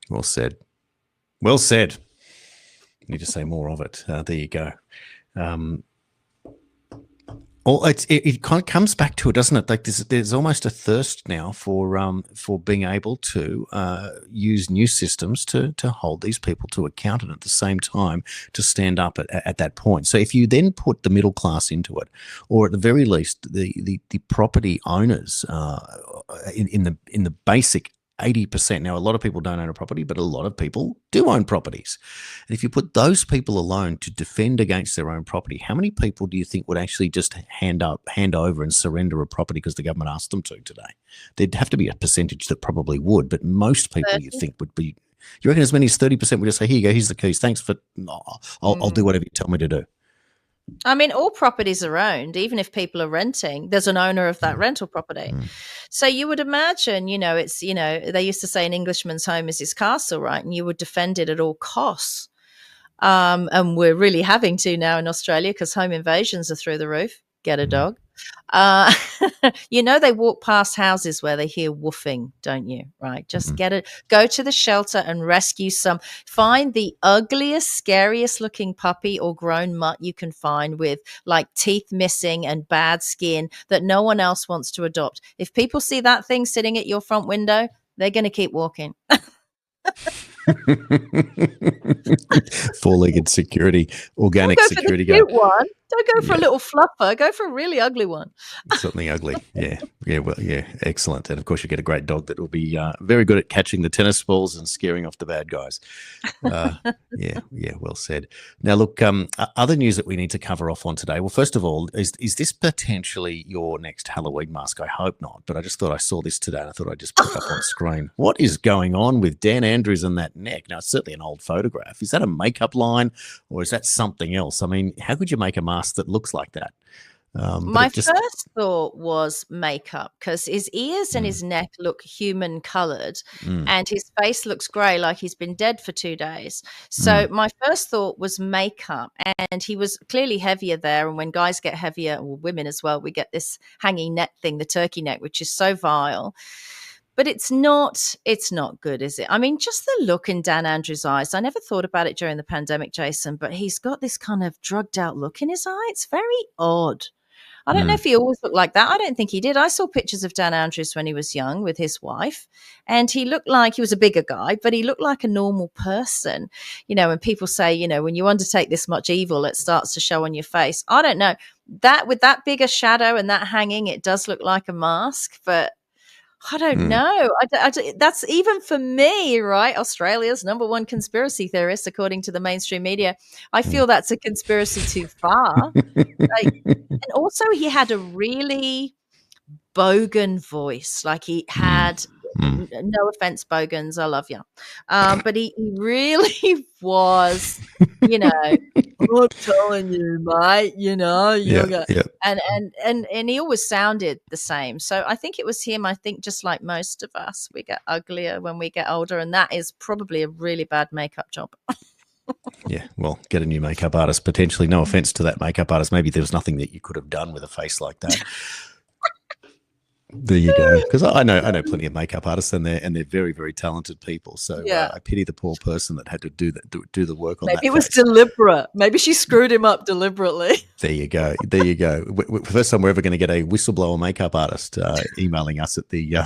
[SPEAKER 3] Well said. Well said. Need to say more of it. There you go. It kind of comes back to it, doesn't it? Like there's almost a thirst now for being able to use new systems to hold these people to account, and at the same time to stand up at that point. So if you then put the middle class into it, or at the very least the property owners in the basic 80%. Now, a lot of people don't own a property, but a lot of people do own properties. And if you put those people alone to defend against their own property, how many people do you think would actually just hand over and surrender a property because the government asked them to today? There'd have to be a percentage that probably would, but most people
[SPEAKER 2] 30.
[SPEAKER 3] you think would be, you reckon as many as 30% would just say, here you go, here's the keys. Thanks for, I'll do whatever you tell me to do.
[SPEAKER 2] I mean, all properties are owned. Even if people are renting, there's an owner of that rental property. So you would imagine, it's, they used to say an Englishman's home is his castle, right? And you would defend it at all costs. And we're really having to now in Australia because home invasions are through the roof. Get a dog. They walk past houses where they hear woofing, don't you? Right. Just go to the shelter and rescue some. Find the ugliest, scariest looking puppy or grown mutt you can find with like teeth missing and bad skin that no one else wants to adopt. If people see that thing sitting at your front window, they're going to keep walking.
[SPEAKER 3] Four-legged security, organic security
[SPEAKER 2] guard. One. Don't go for a little fluffer. Go for a really ugly one.
[SPEAKER 3] Something ugly. Yeah. Excellent. And of course, you get a great dog that will be very good at catching the tennis balls and scaring off the bad guys. Well said. Now, look, other news that we need to cover off on today. Well, first of all, is this potentially your next Halloween mask? I hope not, but I just thought I saw this today and I thought I'd just put it up on screen. What is going on with Dan Andrews and that neck? Now, it's certainly an old photograph. Is that a makeup line or is that something else? I mean, how could you make a mask that looks like that?
[SPEAKER 2] My first thought was makeup because his ears and his neck look human colored and his face looks grey like he's been dead for 2 days. So my first thought was makeup, and he was clearly heavier there. And when guys get heavier, or women as well, we get this hanging neck thing, the turkey neck, which is so vile. But it's not good, is it? I mean, just the look in Dan Andrews' eyes. I never thought about it during the pandemic, Jason, but he's got this kind of drugged out look in his eye. It's very odd. I don't know if he always looked like that. I don't think he did. I saw pictures of Dan Andrews when he was young with his wife, and he looked like he was a bigger guy, but he looked like a normal person. When people say, when you undertake this much evil, it starts to show on your face. I don't know. That with that bigger shadow and that hanging, it does look like a mask, but I don't know. That's even for me, right? Australia's #1 conspiracy theorist, according to the mainstream media. I feel that's a conspiracy too far. And also, he had a really bogan voice. Like he had No offense, Bogans, I love you. But he really was, you know, I'm telling you, mate, you're
[SPEAKER 3] Yeah,
[SPEAKER 2] going,
[SPEAKER 3] yeah.
[SPEAKER 2] and he always sounded the same. So I think it was him. I think just like most of us, we get uglier when we get older, and that is probably a really bad makeup job.
[SPEAKER 3] Yeah, well, get a new makeup artist potentially. No offense to that makeup artist. Maybe there was nothing that you could have done with a face like that. There you go. Because I know plenty of makeup artists, and they're very, very talented people. So
[SPEAKER 2] Yeah.
[SPEAKER 3] I pity the poor person that had to do the work on
[SPEAKER 2] Maybe
[SPEAKER 3] that.
[SPEAKER 2] it was
[SPEAKER 3] face.
[SPEAKER 2] deliberate. Maybe she screwed him up deliberately.
[SPEAKER 3] There you go. There you go. First time we're ever going to get a whistleblower makeup artist emailing us at the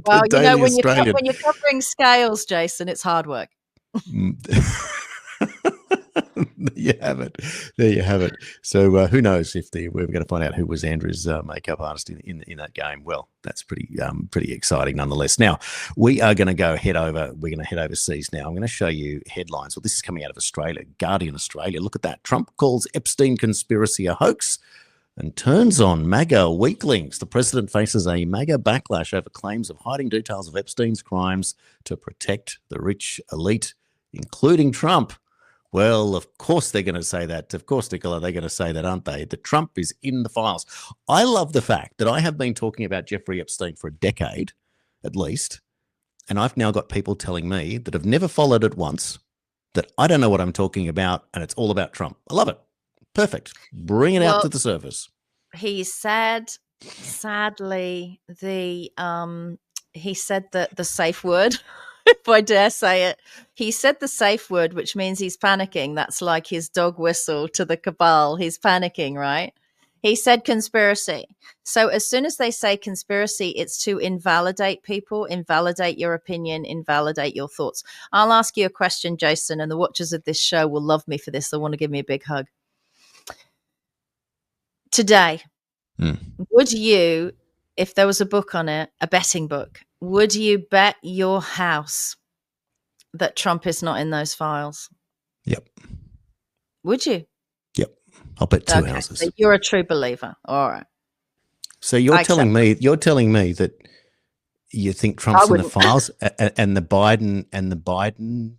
[SPEAKER 2] Well,
[SPEAKER 3] Daily
[SPEAKER 2] when
[SPEAKER 3] Australian.
[SPEAKER 2] you're covering scales, Jason, it's hard work.
[SPEAKER 3] There you have it. There you have it. So who knows if we're going to find out who was Andrew's makeup artist in that game. Well, that's pretty exciting nonetheless. Now we are going to head overseas now. I'm going to show you headlines. Well, this is coming out of Australia, Guardian Australia. Look at that. Trump calls Epstein conspiracy a hoax and turns on MAGA weaklings. The president faces a MAGA backlash over claims of hiding details of Epstein's crimes to protect the rich elite, including Trump. Well, of course they're going to say that. Of course, Nicola, they're going to say that, aren't they? That Trump is in the files. I love the fact that I have been talking about Jeffrey Epstein for a decade, at least, and I've now got people telling me that have never followed it once, that I don't know what I'm talking about, and it's all about Trump. I love it. Perfect. Bring it out to the surface.
[SPEAKER 2] He said, sadly, he said that the safe word, if I dare say it, he said the safe word, which means he's panicking. That's like his dog whistle to the cabal. He's panicking, right? He said conspiracy. So as soon as they say conspiracy, it's to invalidate people, invalidate your opinion, invalidate your thoughts. I'll ask you a question, Jason, and the watchers of this show will love me for this. They'll want to give me a big hug. Today, would you, if there was a book on it, a betting book, would you bet your house that Trump is not in those files?
[SPEAKER 3] Yep.
[SPEAKER 2] Would you?
[SPEAKER 3] Yep. I'll bet two houses.
[SPEAKER 2] So you're a true believer. All right.
[SPEAKER 3] So you're telling me that you think Trump's in the files and the Biden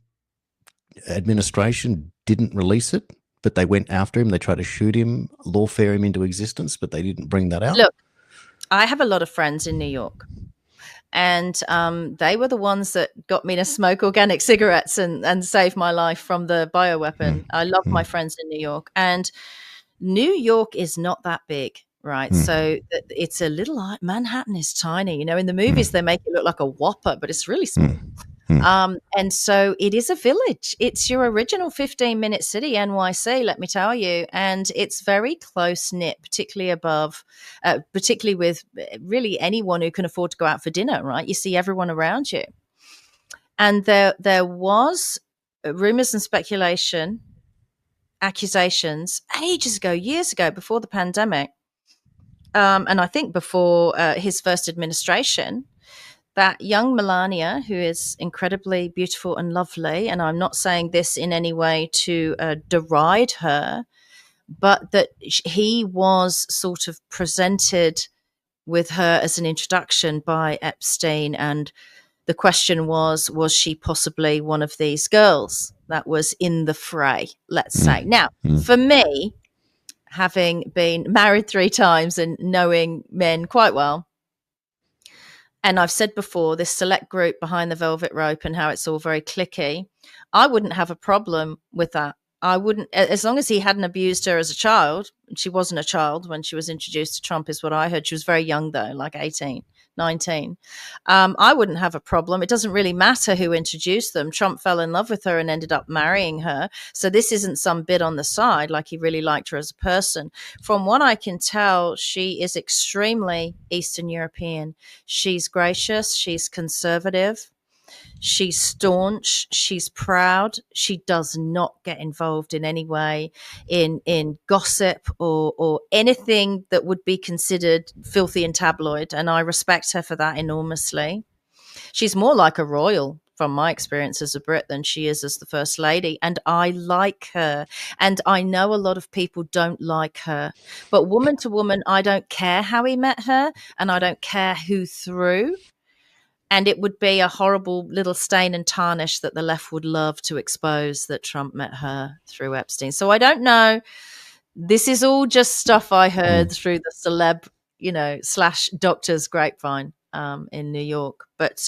[SPEAKER 3] administration didn't release it, but they went after him. They tried to shoot him, lawfare him into existence, but they didn't bring that out.
[SPEAKER 2] Look, I have a lot of friends in New York, and they were the ones that got me to smoke organic cigarettes and save my life from the bioweapon. I love my friends in New York, and New York is not that big, right? So it's a little, Manhattan is tiny. In the movies, they make it look like a whopper, but it's really small. And so it is a village. It's your original 15-minute city, NYC, let me tell you. And it's very close knit, particularly with really anyone who can afford to go out for dinner, right? You see everyone around you. And there was rumors and speculation, accusations ages ago, years ago, before the pandemic. And I think before his first administration, that young Melania, who is incredibly beautiful and lovely, and I'm not saying this in any way to deride her, but that he was sort of presented with her as an introduction by Epstein. And the question was she possibly one of these girls that was in the fray, let's say. Now, for me, having been married 3 times and knowing men quite well, and I've said before, this select group behind the velvet rope and how it's all very cliquey, I wouldn't have a problem with that. I wouldn't, as long as he hadn't abused her as a child. She wasn't a child when she was introduced to Trump, is what I heard. She was very young, though, like 18, 19. I wouldn't have a problem. It doesn't really matter who introduced them. Trump fell in love with her and ended up marrying her. So this isn't some bit on the side, like he really liked her as a person. From what I can tell, she is extremely Eastern European. She's gracious. She's conservative. She's staunch. She's proud. She does not get involved in any way in gossip or anything that would be considered filthy and tabloid. And I respect her for that enormously. She's more like a royal, from my experience as a Brit, than she is as the First Lady. And I like her. And I know a lot of people don't like her. But woman to woman, I don't care how he met her, and I don't care who through. And it would be a horrible little stain and tarnish that the left would love to expose, that Trump met her through Epstein. So I don't know. This is all just stuff I heard through the celeb, / doctor's grapevine in New York. But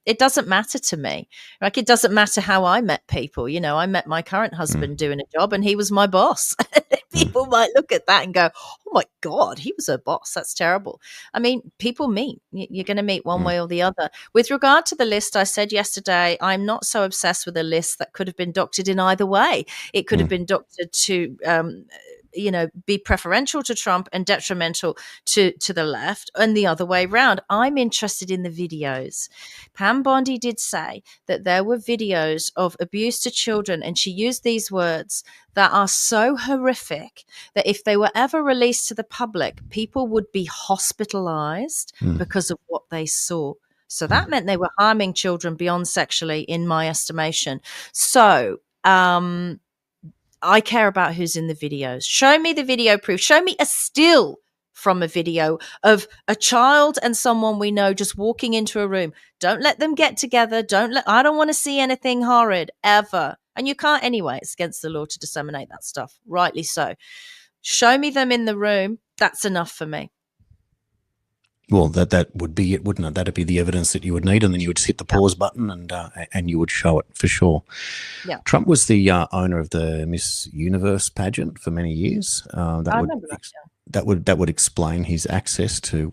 [SPEAKER 2] it doesn't matter to me. Like, it doesn't matter how I met people. I met my current husband doing a job and he was my boss. People might look at that and go, oh my God, he was a boss. That's terrible. I mean, people meet. You're going to meet one way or the other. With regard to the list, I said yesterday, I'm not so obsessed with a list that could have been doctored in either way. It could have been doctored to be preferential to Trump and detrimental to the left, and the other way around. I'm interested in the videos. Pam Bondi did say that there were videos of abuse to children, and she used these words, that are so horrific that if they were ever released to the public, people would be hospitalized because of what they saw. So that meant they were harming children beyond sexually, in my estimation. So I care about who's in the videos. Show me the video proof. Show me a still from a video of a child and someone we know just walking into a room. Don't let them get together. I don't want to see anything horrid ever. And you can't anyway. It's against the law to disseminate that stuff. Rightly so. Show me them in the room. That's enough for me.
[SPEAKER 3] Well, that would be it, wouldn't it? That'd be the evidence that you would need, and then you would just hit the pause button and you would show it for sure.
[SPEAKER 2] Yeah.
[SPEAKER 3] Trump was the owner of the Miss Universe pageant for many years. That would explain his access to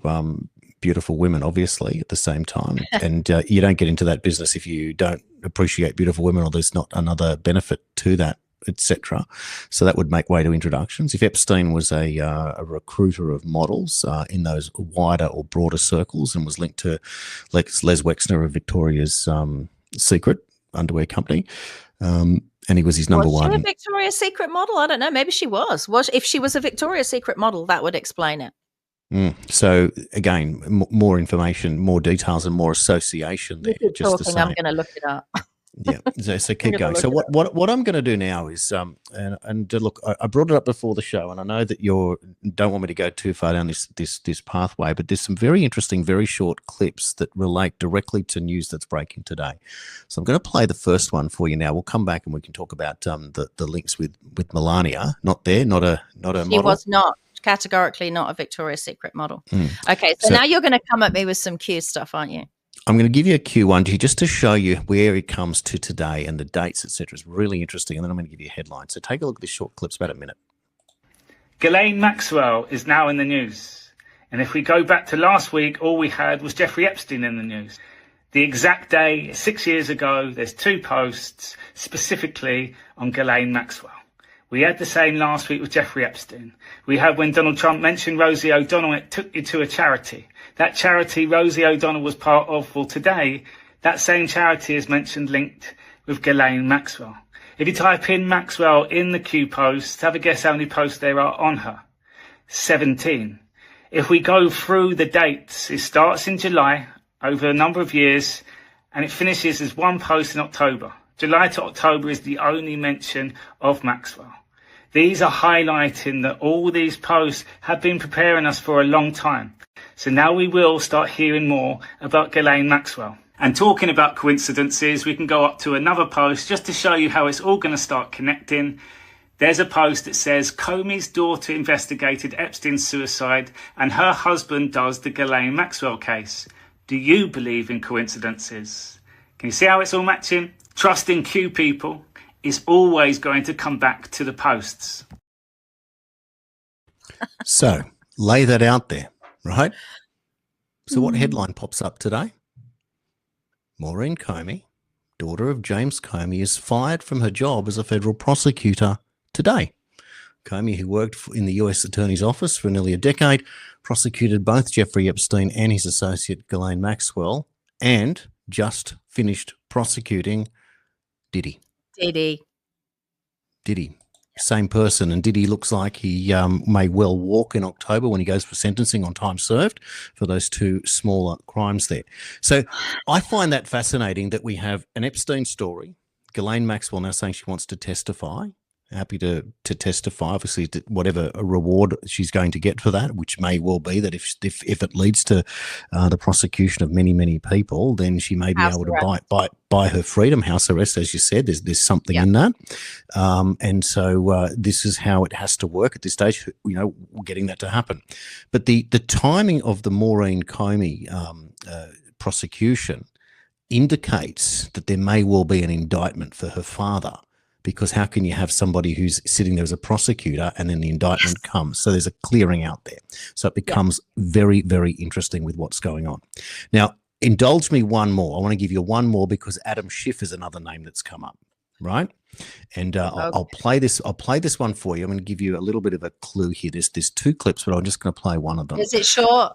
[SPEAKER 3] beautiful women, obviously, at the same time. And you don't get into that business if you don't appreciate beautiful women, or there's not another benefit to that, etc. So that would make way to introductions. If Epstein was a recruiter of models in those wider or broader circles and was linked to Les Wexner of Victoria's Secret underwear company, and he was his number one.
[SPEAKER 2] Was she a Victoria's Secret model? I don't know. Maybe she was. If she was a Victoria's Secret model, that would explain it.
[SPEAKER 3] So again, more information, more details, and more association there.
[SPEAKER 2] Just talking, I'm going to look it up.
[SPEAKER 3] Yeah, so keep going. So what I'm going to do now is, and look, I brought it up before the show, and I know that you don't want me to go too far down this pathway, but there's some very interesting, very short clips that relate directly to news that's breaking today. So I'm going to play the first one for you now. We'll come back and we can talk about the links with Melania. Not a model.
[SPEAKER 2] She was not. Categorically not a Victoria's Secret model. Okay, so now you're going to come at me with some Q stuff, aren't you?
[SPEAKER 3] I'm going to give you a Q1 just to show you where it comes to today and the dates, etc. It's really interesting, and then I'm going to give you a headline. So take a look at this short clip. It's about a minute.
[SPEAKER 4] Ghislaine Maxwell is now in the news. And if we go back to last week, all we had was Jeffrey Epstein in the news. The exact day, 6 years ago, there's 2 posts specifically on Ghislaine Maxwell. We had the same last week with Jeffrey Epstein. We had when Donald Trump mentioned Rosie O'Donnell, it took you to a charity. That charity Rosie O'Donnell was part of, well, today, that same charity is mentioned linked with Ghislaine Maxwell. If you type in Maxwell in the Q post, have a guess how many posts there are on her. 17. If we go through the dates, it starts in July over a number of years and it finishes as 1 post in October. July to October is the only mention of Maxwell. These are highlighting that all these posts have been preparing us for a long time. So now we will start hearing more about Ghislaine Maxwell. And talking about coincidences, we can go up to another post just to show you how it's all going to start connecting. There's a post that says Comey's daughter investigated Epstein's suicide and her husband does the Ghislaine Maxwell case. Do you believe in coincidences? Can you see how it's all matching? Trusting Q people is always going to come back to the posts.
[SPEAKER 3] So lay that out there, right? So what headline pops up today? Maureen Comey, daughter of James Comey, is fired from her job as a federal prosecutor today. Comey, who worked in the US Attorney's Office for nearly a decade, prosecuted both Jeffrey Epstein and his associate Ghislaine Maxwell, and just finished prosecuting Diddy. Same person, and Diddy looks like he may well walk in October when he goes for sentencing on time served for those 2 smaller crimes there. So I find that fascinating that we have an Epstein story, Ghislaine Maxwell now saying she wants to testify, Happy to testify, obviously, to whatever reward she's going to get for that, which may well be that if it leads to the prosecution of many people, then she may be
[SPEAKER 2] House
[SPEAKER 3] able
[SPEAKER 2] arrest.
[SPEAKER 3] to buy her freedom. House arrest, as you said, there's something
[SPEAKER 2] Yeah.
[SPEAKER 3] in that, and so this is how it has to work at this stage. Getting that to happen, but the timing of the Maureen Comey prosecution indicates that there may well be an indictment for her father. Because how can you have somebody who's sitting there as a prosecutor and then the indictment comes? So there's a clearing out there. So it becomes very, very interesting with what's going on. Now, indulge me one more. I want to give you one more because Adam Schiff is another name that's come up, right? And I'll play this. I'll play this one for you. I'm going to give you a little bit of a clue here. There's two clips, but I'm just going to play one of them.
[SPEAKER 2] Is it short?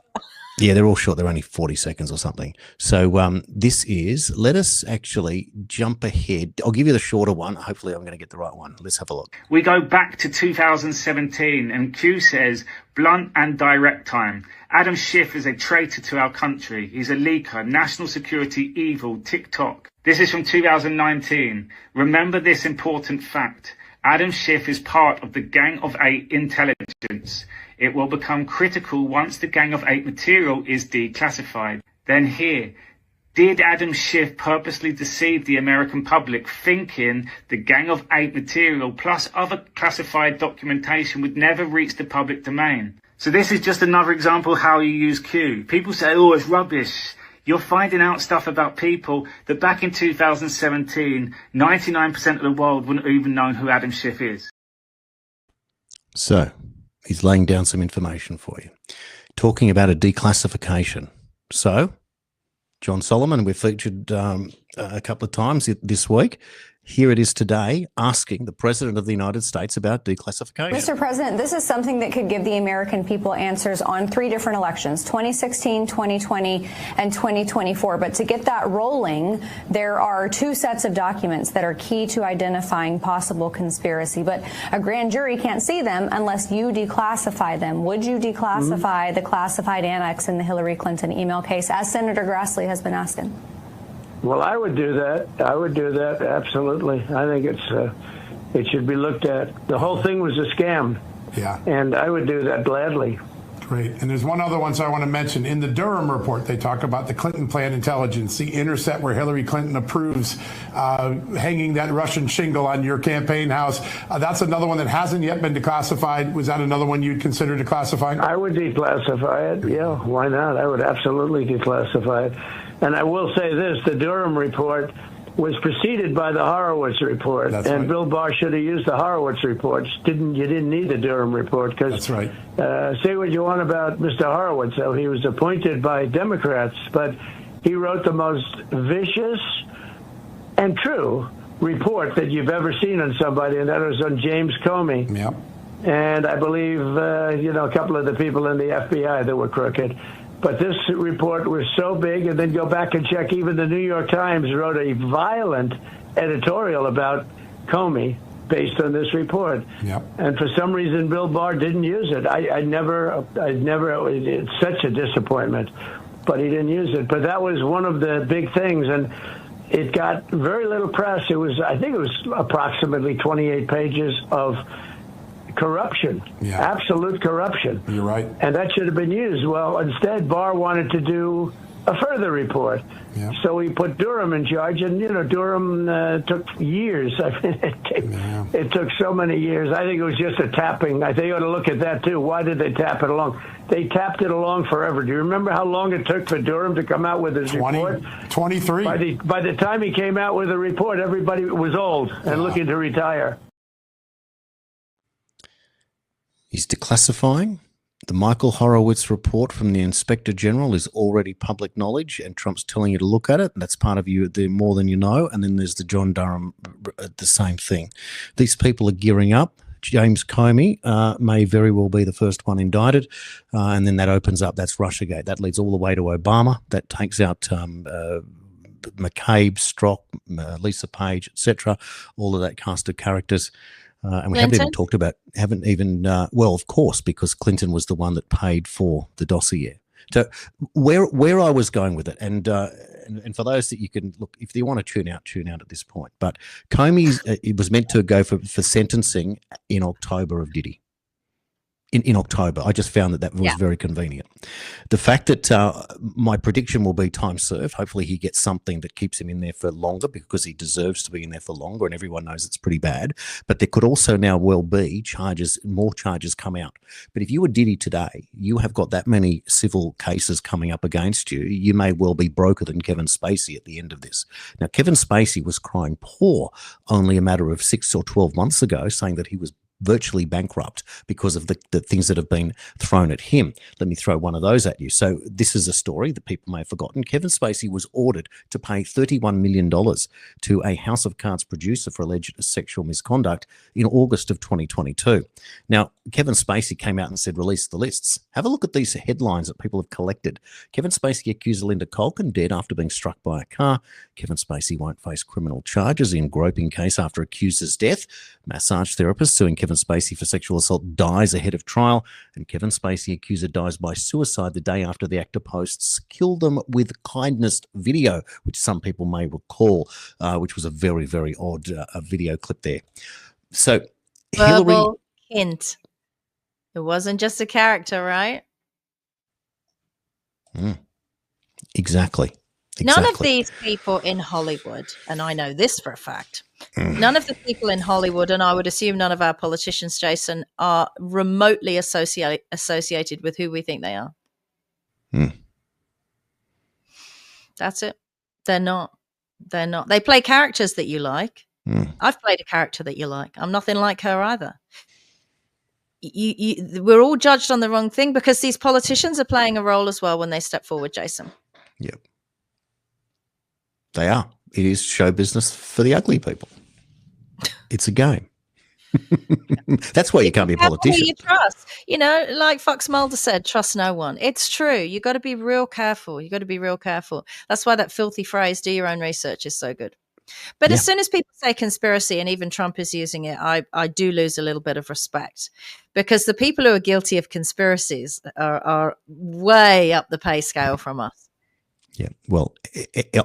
[SPEAKER 3] Yeah, they're all short. They're only 40 seconds or something. So this is, let us actually jump ahead. I'll give you the shorter one. Hopefully I'm going to get the right one. Let's have a look.
[SPEAKER 4] We go back to 2017 and Q says, blunt and direct time. Adam Schiff is a traitor to our country. He's a leaker, national security evil, TikTok. This is from 2019. Remember this important fact. Adam Schiff is part of the Gang of Eight intelligence. It will become critical once the Gang of Eight material is declassified. Then here, did Adam Schiff purposely deceive the American public, thinking the Gang of Eight material plus other classified documentation would never reach the public domain? So this is just another example of how you use Q. People say, oh, it's rubbish. You're finding out stuff about people that back in 2017, 99% of the world wouldn't have even known who Adam Schiff is.
[SPEAKER 3] So he's laying down some information for you, talking about a declassification. So John Solomon, we've featured a couple of times this week. Here it is today, asking the President of the United States about declassification.
[SPEAKER 5] Mr. President, this is something that could give the American people answers on 3 different elections, 2016, 2020, and 2024. But to get that rolling, there are 2 sets of documents that are key to identifying possible conspiracy. But a grand jury can't see them unless you declassify them. Would you declassify the classified annex in the Hillary Clinton email case, as Senator Grassley has been asking?
[SPEAKER 6] Well, I would do that. I would do that, absolutely. I think it should be looked at. The whole thing was a scam.
[SPEAKER 7] Yeah.
[SPEAKER 6] And I would do that gladly.
[SPEAKER 7] Great. And there's one other one I want to mention. In the Durham report, they talk about the Clinton plan intelligence, the intercept where Hillary Clinton approves hanging that Russian shingle on your campaign house. That's another one that hasn't yet been declassified. Was that another one you'd consider declassifying?
[SPEAKER 6] I would declassify it. Yeah, why not? I would absolutely declassify it. And I will say this, the Durham report was preceded by the Horowitz report.
[SPEAKER 7] That's
[SPEAKER 6] and
[SPEAKER 7] right.
[SPEAKER 6] Bill Barr should have used the Horowitz report. You didn't need the Durham report.
[SPEAKER 7] That's right.
[SPEAKER 6] Say what you want about Mr. Horowitz, though. He was appointed by Democrats, but he wrote the most vicious and true report that you've ever seen on somebody, and that was on James Comey.
[SPEAKER 7] Yep.
[SPEAKER 6] And I believe, a couple of the people in the FBI that were crooked. But this report was so big, and then go back and check, even the New York Times wrote a violent editorial about Comey based on this report.
[SPEAKER 7] Yep.
[SPEAKER 6] And for some reason, Bill Barr didn't use it. It's such a disappointment, but he didn't use it. But that was one of the big things, and it got very little press. I think it was approximately 28 pages of corruption, absolute corruption.
[SPEAKER 7] You're right.
[SPEAKER 6] And that should have been used. Well, instead, Barr wanted to do a further report.
[SPEAKER 7] Yeah.
[SPEAKER 6] So he put Durham in charge, and, Durham took years. I mean, it took so many years. I think it was just a tapping. I think you ought to look at that, too. Why did they tap it along? They tapped it along forever. Do you remember how long it took for Durham to come out with his report?
[SPEAKER 7] 23.
[SPEAKER 6] By the time he came out with a report, everybody was old and looking to retire.
[SPEAKER 3] He's declassifying. The Michael Horowitz report from the Inspector General is already public knowledge, and Trump's telling you to look at it. And that's part of you, the more than you know. And then there's the John Durham, the same thing. These people are gearing up. James Comey may very well be the first one indicted, and then that opens up. That's Russiagate. That leads all the way to Obama. That takes out McCabe, Strzok, Lisa Page, etc. All of that cast of characters. And we haven't even talked about, well, of course, because Clinton was the one that paid for the dossier. So where I was going with it, and for those that you can look, if you want to tune out at this point. But Comey's it was meant to go for sentencing in October of Diddy. In October. I just found that was very convenient. The fact that my prediction will be time served. Hopefully he gets something that keeps him in there for longer, because he deserves to be in there for longer, and everyone knows it's pretty bad. But there could also now well be more charges come out. But if you were Diddy today, you have got that many civil cases coming up against you. You may well be broker than Kevin Spacey at the end of this. Now, Kevin Spacey was crying poor only a matter of 6 or 12 months ago, saying that he was virtually bankrupt because of the things that have been thrown at him. Let me throw one of those at you. So this is a story that people may have forgotten. Kevin Spacey was ordered to pay $31 million to a House of Cards producer for alleged sexual misconduct in August of 2022. Now, Kevin Spacey came out and said, release the lists. Have a look at these headlines that people have collected. Kevin Spacey accused Linda Colkin dead after being struck by a car. Kevin Spacey won't face criminal charges in groping case after accuser's death. Massage therapist suing Kevin Spacey for sexual assault dies ahead of trial, and Kevin Spacey accuser dies by suicide the day after the actor posts "Kill Them with Kindness" video, which some people may recall, which was a very, very odd video clip there. So
[SPEAKER 2] Verbal hint. It wasn't just a character, right?
[SPEAKER 3] Exactly.
[SPEAKER 2] None of these people in Hollywood, and I know this for a fact, none of the people in Hollywood, and I would assume none of our politicians, Jason, are remotely associated with who we think they are. That's it. They're not. They're not. They play characters that you like. I've played a character that you like. I'm nothing like her either. We're all judged on the wrong thing because these politicians are playing a role as well when they step forward, Jason.
[SPEAKER 3] Yep. They are. It is show business for the ugly people. It's a game. That's why you can't be a politician.
[SPEAKER 2] You trust. Like Fox Mulder said, trust no one. It's true. You got to be real careful. That's why that filthy phrase, do your own research, is so good. But as soon as people say conspiracy, and even Trump is using it, I do lose a little bit of respect, because the people who are guilty of conspiracies are way up the pay scale from us.
[SPEAKER 3] Yeah, well,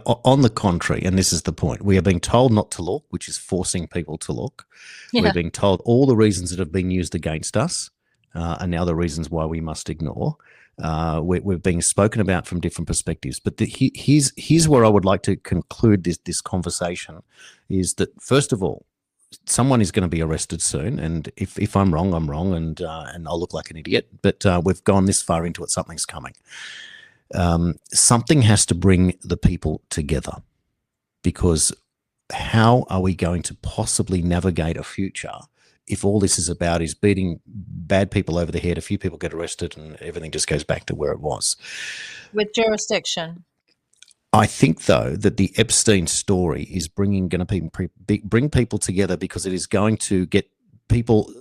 [SPEAKER 3] on the contrary, and this is the point, we are being told not to look, which is forcing people to look. Yeah. We're being told all the reasons that have been used against us are now the reasons why we must ignore. We're being spoken about from different perspectives. But here's where I would like to conclude this conversation, is that, first of all, someone is going to be arrested soon, and if I'm wrong, I'm wrong, and I'll look like an idiot. But we've gone this far into it, something's coming. Something has to bring the people together, because how are we going to possibly navigate a future if all this is about is beating bad people over the head, a few people get arrested, and everything just goes back to where it was?
[SPEAKER 2] With jurisdiction.
[SPEAKER 3] I think, though, that the Epstein story is bring people together, because it is going to get people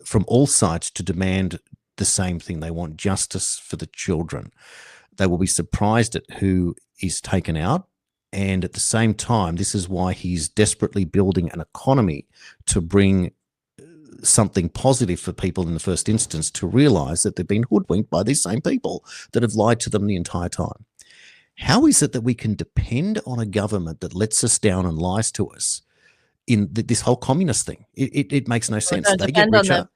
[SPEAKER 3] from all sides to demand the same thing. They want justice for the children. They will be surprised at who is taken out. And at the same time, this is why he's desperately building an economy to bring something positive for people in the first instance, to realize that they've been hoodwinked by these same people that have lied to them the entire time. How is it that we can depend on a government that lets us down and lies to us in this whole communist thing? It makes no sense.
[SPEAKER 2] They get richer.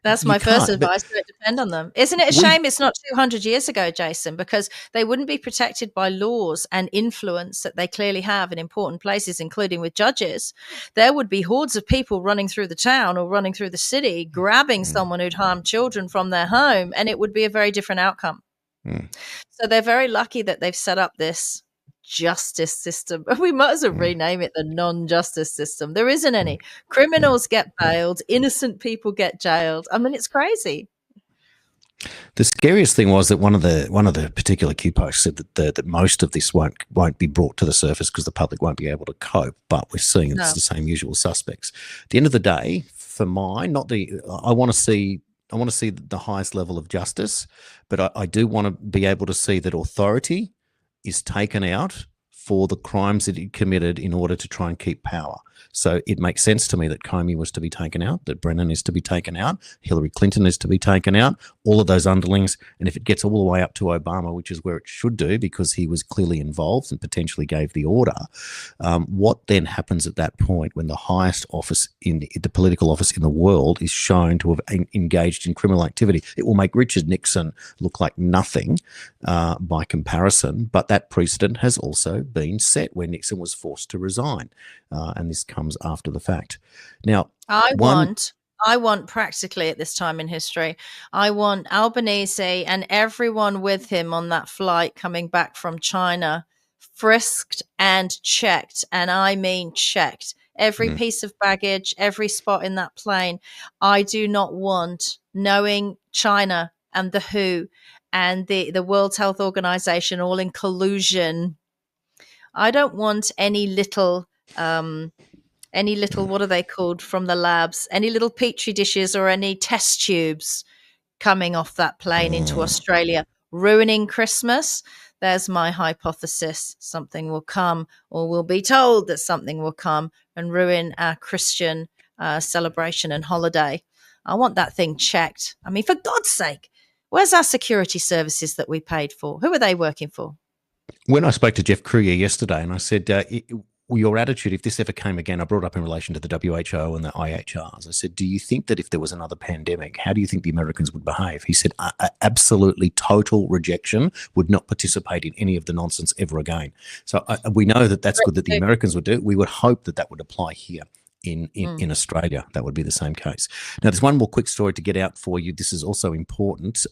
[SPEAKER 2] That's my first advice. Don't depend on them. Isn't it a shame it's not 200 years ago, Jason? Because they wouldn't be protected by laws and influence that they clearly have in important places, including with judges. There would be hordes of people running through the town or running through the city, grabbing someone who'd harmed children from their home, and it would be a very different outcome. So they're very lucky that they've set up this justice system. We might as well rename it the non-justice system. There isn't any. Criminals get bailed, innocent people get jailed. I mean, it's crazy.
[SPEAKER 3] The scariest thing was that one of the particular Q posts said that most of this won't be brought to the surface because the public won't be able to cope. But we're seeing it's the same usual suspects. At the end of the day, for mine, I want to see the highest level of justice, but I do want to be able to see that authority is taken out for the crimes that he committed in order to try and keep power. So it makes sense to me that Comey was to be taken out, that Brennan is to be taken out, Hillary Clinton is to be taken out, all of those underlings. And if it gets all the way up to Obama, which is where it should do because he was clearly involved and potentially gave the order, what then happens at that point when the highest office in the political office in the world is shown to have engaged in criminal activity? It will make Richard Nixon look like nothing by comparison, but that precedent has also been set where Nixon was forced to resign, and this comes after the fact. Now, I
[SPEAKER 2] want practically at this time in history, I want Albanese and everyone with him on that flight coming back from China frisked and checked, and I mean checked. Every piece of baggage, every spot in that plane. I do not want, knowing China and the WHO and the World Health Organization all in collusion, I don't want any little, what are they called from the labs? Any little petri dishes or any test tubes coming off that plane into Australia, ruining Christmas. There's my hypothesis. Something will come, or we'll be told that something will come and ruin our Christian celebration and holiday. I want that thing checked. I mean, for God's sake, where's our security services that we paid for? Who are they working for?
[SPEAKER 3] When I spoke to Jeff Kruger yesterday and I said, your attitude, if this ever came again, I brought up in relation to the WHO and the IHRs. I said, do you think that if there was another pandemic, how do you think the Americans would behave? He said, absolutely total rejection, would not participate in any of the nonsense ever again. So we know that that's good that the Americans would do. We would hope that that would apply here in Australia. That would be the same case. Now, there's one more quick story to get out for you. This is also important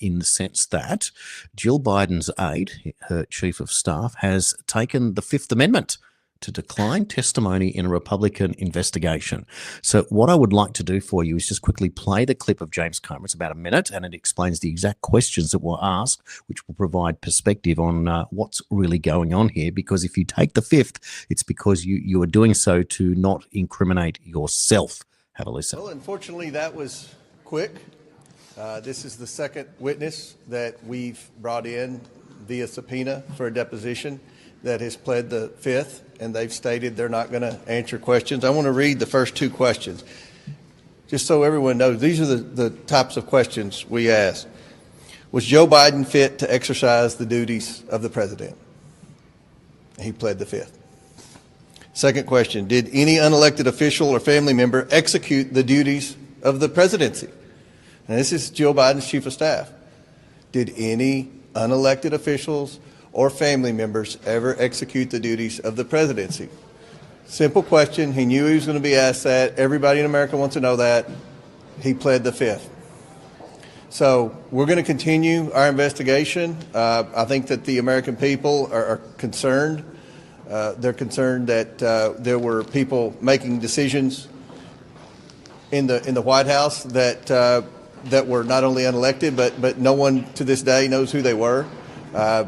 [SPEAKER 3] in the sense that Jill Biden's aide, her chief of staff, has taken the Fifth Amendment to decline testimony in a Republican investigation. So what I would like to do for you is just quickly play the clip of James Comer. It's about a minute, and it explains the exact questions that were asked, which will provide perspective on what's really going on here. Because if you take the Fifth, it's because you are doing so to not incriminate yourself. Have a listen.
[SPEAKER 8] Well, unfortunately, that was quick. This is the second witness that we've brought in via subpoena for a deposition that has pled the Fifth, and they've stated they're not going to answer questions. I want to read the first two questions, just so everyone knows. These are the types of questions we asked. Was Joe Biden fit to exercise the duties of the president? He pled the Fifth. Second question, did any unelected official or family member execute the duties of the presidency? And this is Joe Biden's chief of staff. Did any unelected officials or family members ever execute the duties of the presidency? Simple question. He knew he was going to be asked that. Everybody in America wants to know that. He pled the Fifth. So we're going to continue our investigation. I think that the American people are concerned. They're concerned that there were people making decisions in the White House that were not only unelected, but no one to this day knows who they were.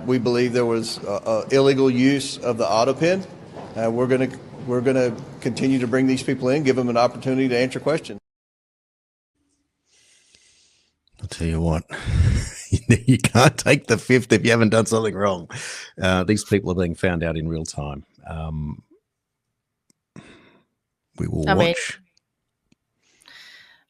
[SPEAKER 8] We believe there was illegal use of the auto pen. We're going to continue to bring these people in, give them an opportunity to answer questions.
[SPEAKER 3] I'll tell you what, you can't take the Fifth if you haven't done something wrong. These people are being found out in real time. We will watch.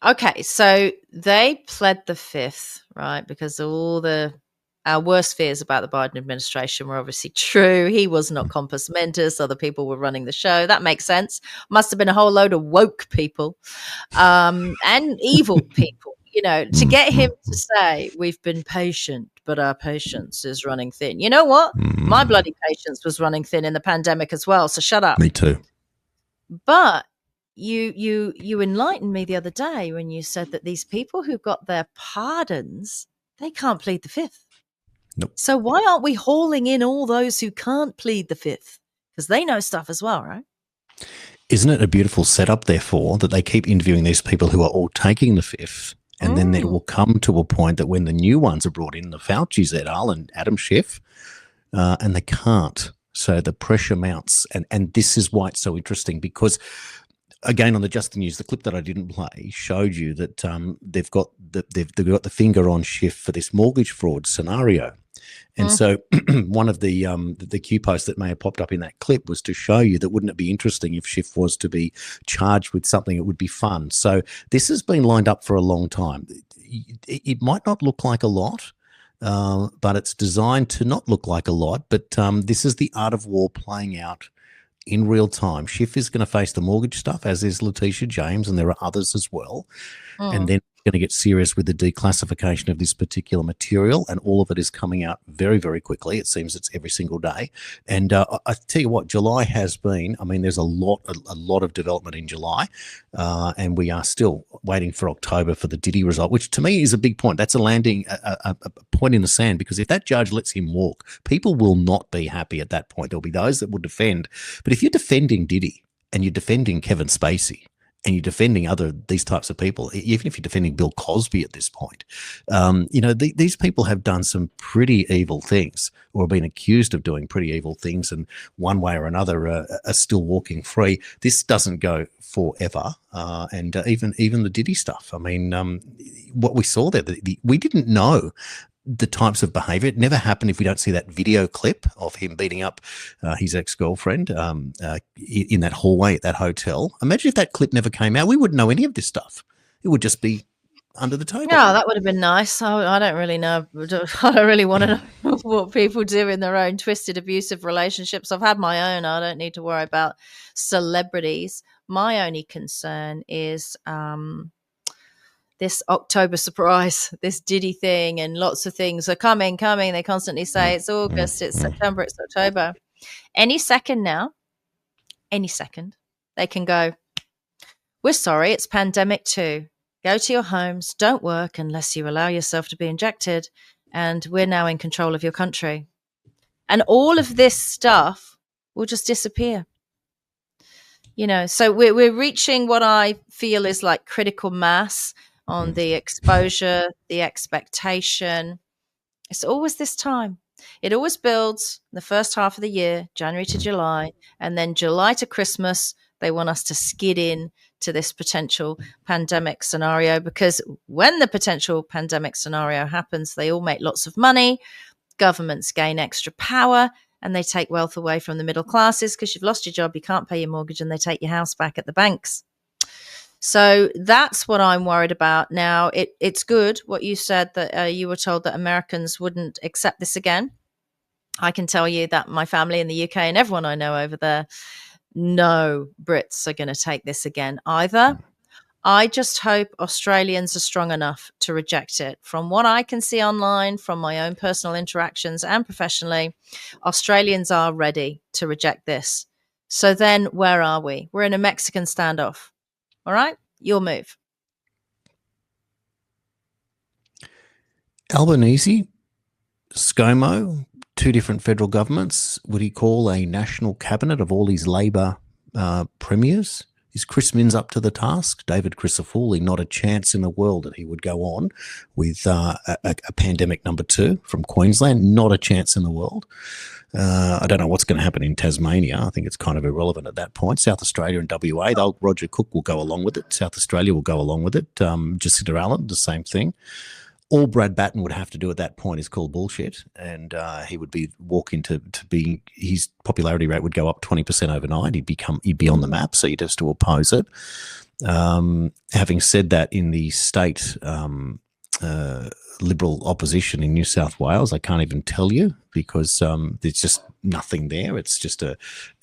[SPEAKER 2] Okay, so they pled the Fifth, right? Because our worst fears about the Biden administration were obviously true. He was not compos mentis. Other people were running the show. That makes sense. Must have been a whole load of woke people and evil people, to get him to say, we've been patient, but our patience is running thin. You know what? My bloody patience was running thin in the pandemic as well. So shut up.
[SPEAKER 3] Me too.
[SPEAKER 2] But you enlightened me the other day when you said that these people who got their pardons, they can't plead the Fifth.
[SPEAKER 3] Nope.
[SPEAKER 2] So why aren't we hauling in all those who can't plead the Fifth? Because they know stuff as well, right?
[SPEAKER 3] Isn't it a beautiful setup, therefore, that they keep interviewing these people who are all taking the Fifth, and then it will come to a point that when the new ones are brought in, the Fauci's et al. And Adam Schiff, and they can't. So the pressure mounts, and this is why it's so interesting, because again, on the Just the News, the clip that I didn't play showed you that they've got the finger on Schiff for this mortgage fraud scenario. And so one of the Q posts that may have popped up in that clip was to show you that wouldn't it be interesting if Schiff was to be charged with something, it would be fun. So this has been lined up for a long time. It might not look like a lot, but it's designed to not look like a lot. But this is the art of war playing out in real time. Schiff is going to face the mortgage stuff, as is Letitia James, and there are others as well. And then going to get serious with the declassification of this particular material, and all of it is coming out very, very quickly. It seems it's every single day. And I tell you what, July has been, I mean, there's a lot of development in July, and we are still waiting for October for the Diddy result, which to me is a big point. That's a landing, a point in the sand, because if that judge lets him walk, people will not be happy at that point. There'll be those that will defend. But if you're defending Diddy and you're defending Kevin Spacey, and you're defending these types of people, even if you're defending Bill Cosby at this point, these people have done some pretty evil things, or been accused of doing pretty evil things, and one way or another are still walking free. This doesn't go forever, and even the Diddy stuff. I mean, what we saw there, we didn't know the types of behavior. It never happened if we don't see that video clip of him beating up his ex-girlfriend in that hallway at that hotel. Imagine if that clip never came out. We wouldn't know any of this stuff. It would just be under the table.
[SPEAKER 2] Yeah, that would have been nice. I don't really know. I don't really want to know what people do in their own twisted, abusive relationships. I've had my own. I don't need to worry about celebrities. My only concern is this October surprise, this Diddy thing, and lots of things are coming. They constantly say it's August, it's September, it's October. Any second now, they can go, we're sorry, it's pandemic too. Go to your homes, don't work unless you allow yourself to be injected, and we're now in control of your country. And all of this stuff will just disappear. So we're reaching what I feel is like critical mass on the exposure, the expectation. It's always this time. It always builds the first half of the year, January to July, and then July to Christmas, they want us to skid in to this potential pandemic scenario, because when the potential pandemic scenario happens, they all make lots of money, governments gain extra power, and they take wealth away from the middle classes because you've lost your job, you can't pay your mortgage, and they take your house back at the banks. So that's what I'm worried about. Now, it's good what you said, that you were told that Americans wouldn't accept this again. I can tell you that my family in the UK and everyone I know over there, no Brits are going to take this again either. I just hope Australians are strong enough to reject it. From what I can see online, from my own personal interactions and professionally, Australians are ready to reject this. So then where are we? We're in a Mexican standoff. All right, your move.
[SPEAKER 3] Albanese, ScoMo, two different federal governments. Would he call a national cabinet of all his Labor premiers? Is Chris Minns up to the task? David Crisafulli, not a chance in the world that he would go on with a pandemic number 2 from Queensland. Not a chance in the world. I don't know what's going to happen in Tasmania. I think it's kind of irrelevant at that point. South Australia and WA, Roger Cook will go along with it. South Australia will go along with it. Jacinda Allen, the same thing. All Brad Batten would have to do at that point is call bullshit, and he would be walking to be, his popularity rate would go up 20% overnight. He'd be on the map, so you'd have to oppose it. Having said that, in the state Liberal opposition in New South Wales, I can't even tell you, because there's just nothing there. It's just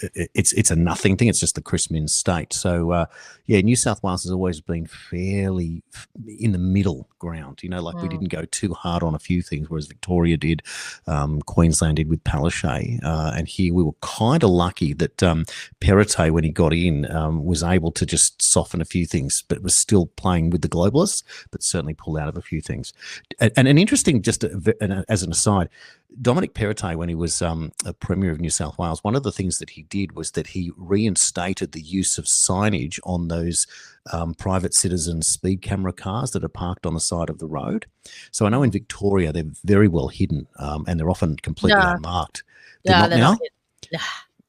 [SPEAKER 3] it's a nothing thing. It's just the Chris Minns state. So New South Wales has always been fairly in the middle ground. We didn't go too hard on a few things, whereas Victoria did, Queensland did with Palaszczuk, and here we were kind of lucky that Perrottet, when he got in, was able to just soften a few things, but was still playing with the globalists, but certainly pulled out of a few things. And an interesting, just as an aside, Dominic Perrottet, when he was a Premier of New South Wales, one of the things that he did was that he reinstated the use of signage on those private citizen speed camera cars that are parked on the side of the road. So I know in Victoria they're very well hidden, and they're often completely unmarked. They're not now?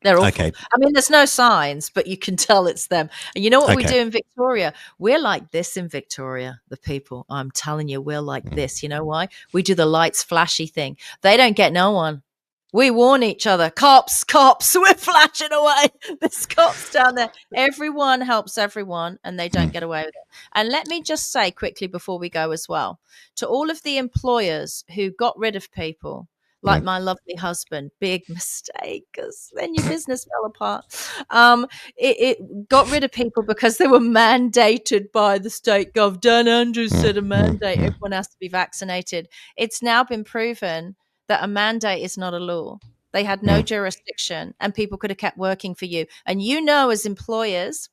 [SPEAKER 2] They're awful.
[SPEAKER 3] Okay.
[SPEAKER 2] I mean, there's no signs, but you can tell it's them. And you know what we
[SPEAKER 3] Okay.
[SPEAKER 2] do in Victoria? We're like this in Victoria, the people. I'm telling you, we're like this. You know why? We do the lights flashy thing. They don't get no one. We warn each other. Cops, cops, we're flashing away. There's cops down there. Everyone helps everyone, and they don't get away with it. And let me just say quickly before we go as well, to all of the employers who got rid of people, like my lovely husband, big mistake, because then your business fell apart. It got rid of people because they were mandated by the state gov. Dan Andrews said a mandate, everyone has to be vaccinated. It's now been proven that a mandate is not a law. They had no jurisdiction, and people could have kept working for you. And you know, as employers,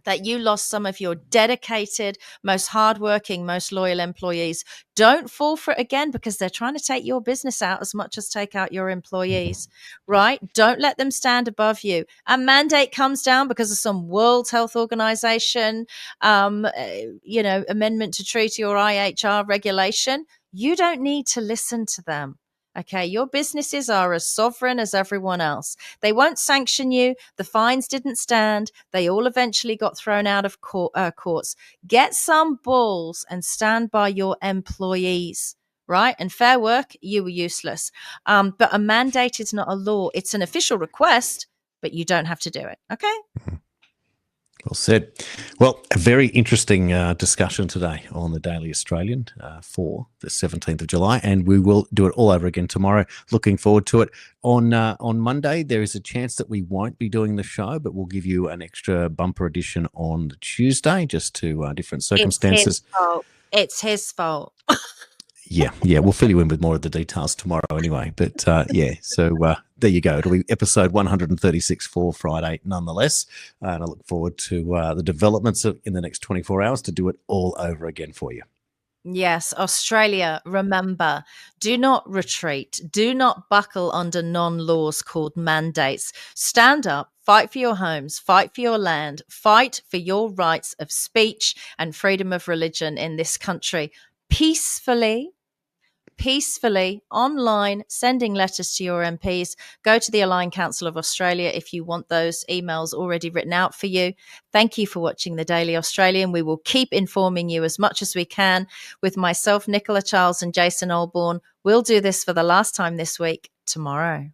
[SPEAKER 2] that you lost some of your dedicated, most hardworking, most loyal employees. Don't fall for it again, because they're trying to take your business out as much as take out your employees, right? Don't let them stand above you. A mandate comes down because of some World Health Organization, amendment to treaty or IHR regulation. You don't need to listen to them. Okay, your businesses are as sovereign as everyone else. They won't sanction you. The fines didn't stand. They all eventually got thrown out of courts. Get some balls and stand by your employees, right? And Fair Work, you were useless. But a mandate is not a law. It's an official request, but you don't have to do it. Okay?
[SPEAKER 3] Well said. Well, a very interesting discussion today on the Daily Australian for the 17th of July, and we will do it all over again tomorrow. Looking forward to it. On Monday, there is a chance that we won't be doing the show, but we'll give you an extra bumper edition on Tuesday, just to different circumstances.
[SPEAKER 2] It's his fault.
[SPEAKER 3] Yeah, we'll fill you in with more of the details tomorrow anyway. But so there you go. It'll be episode 136 for Friday nonetheless. And I look forward to the developments in the next 24 hours to do it all over again for you.
[SPEAKER 2] Yes, Australia, remember, do not retreat. Do not buckle under non-laws called mandates. Stand up, fight for your homes, fight for your land, fight for your rights of speech and freedom of religion in this country peacefully, online, sending letters to your MPs. Go to the Aligned Council of Australia if you want those emails already written out for you. Thank you for watching the Daily Australian. We will keep informing you as much as we can with myself, Nicola Charles, and Jason Olbourne. We'll do this for the last time this week tomorrow.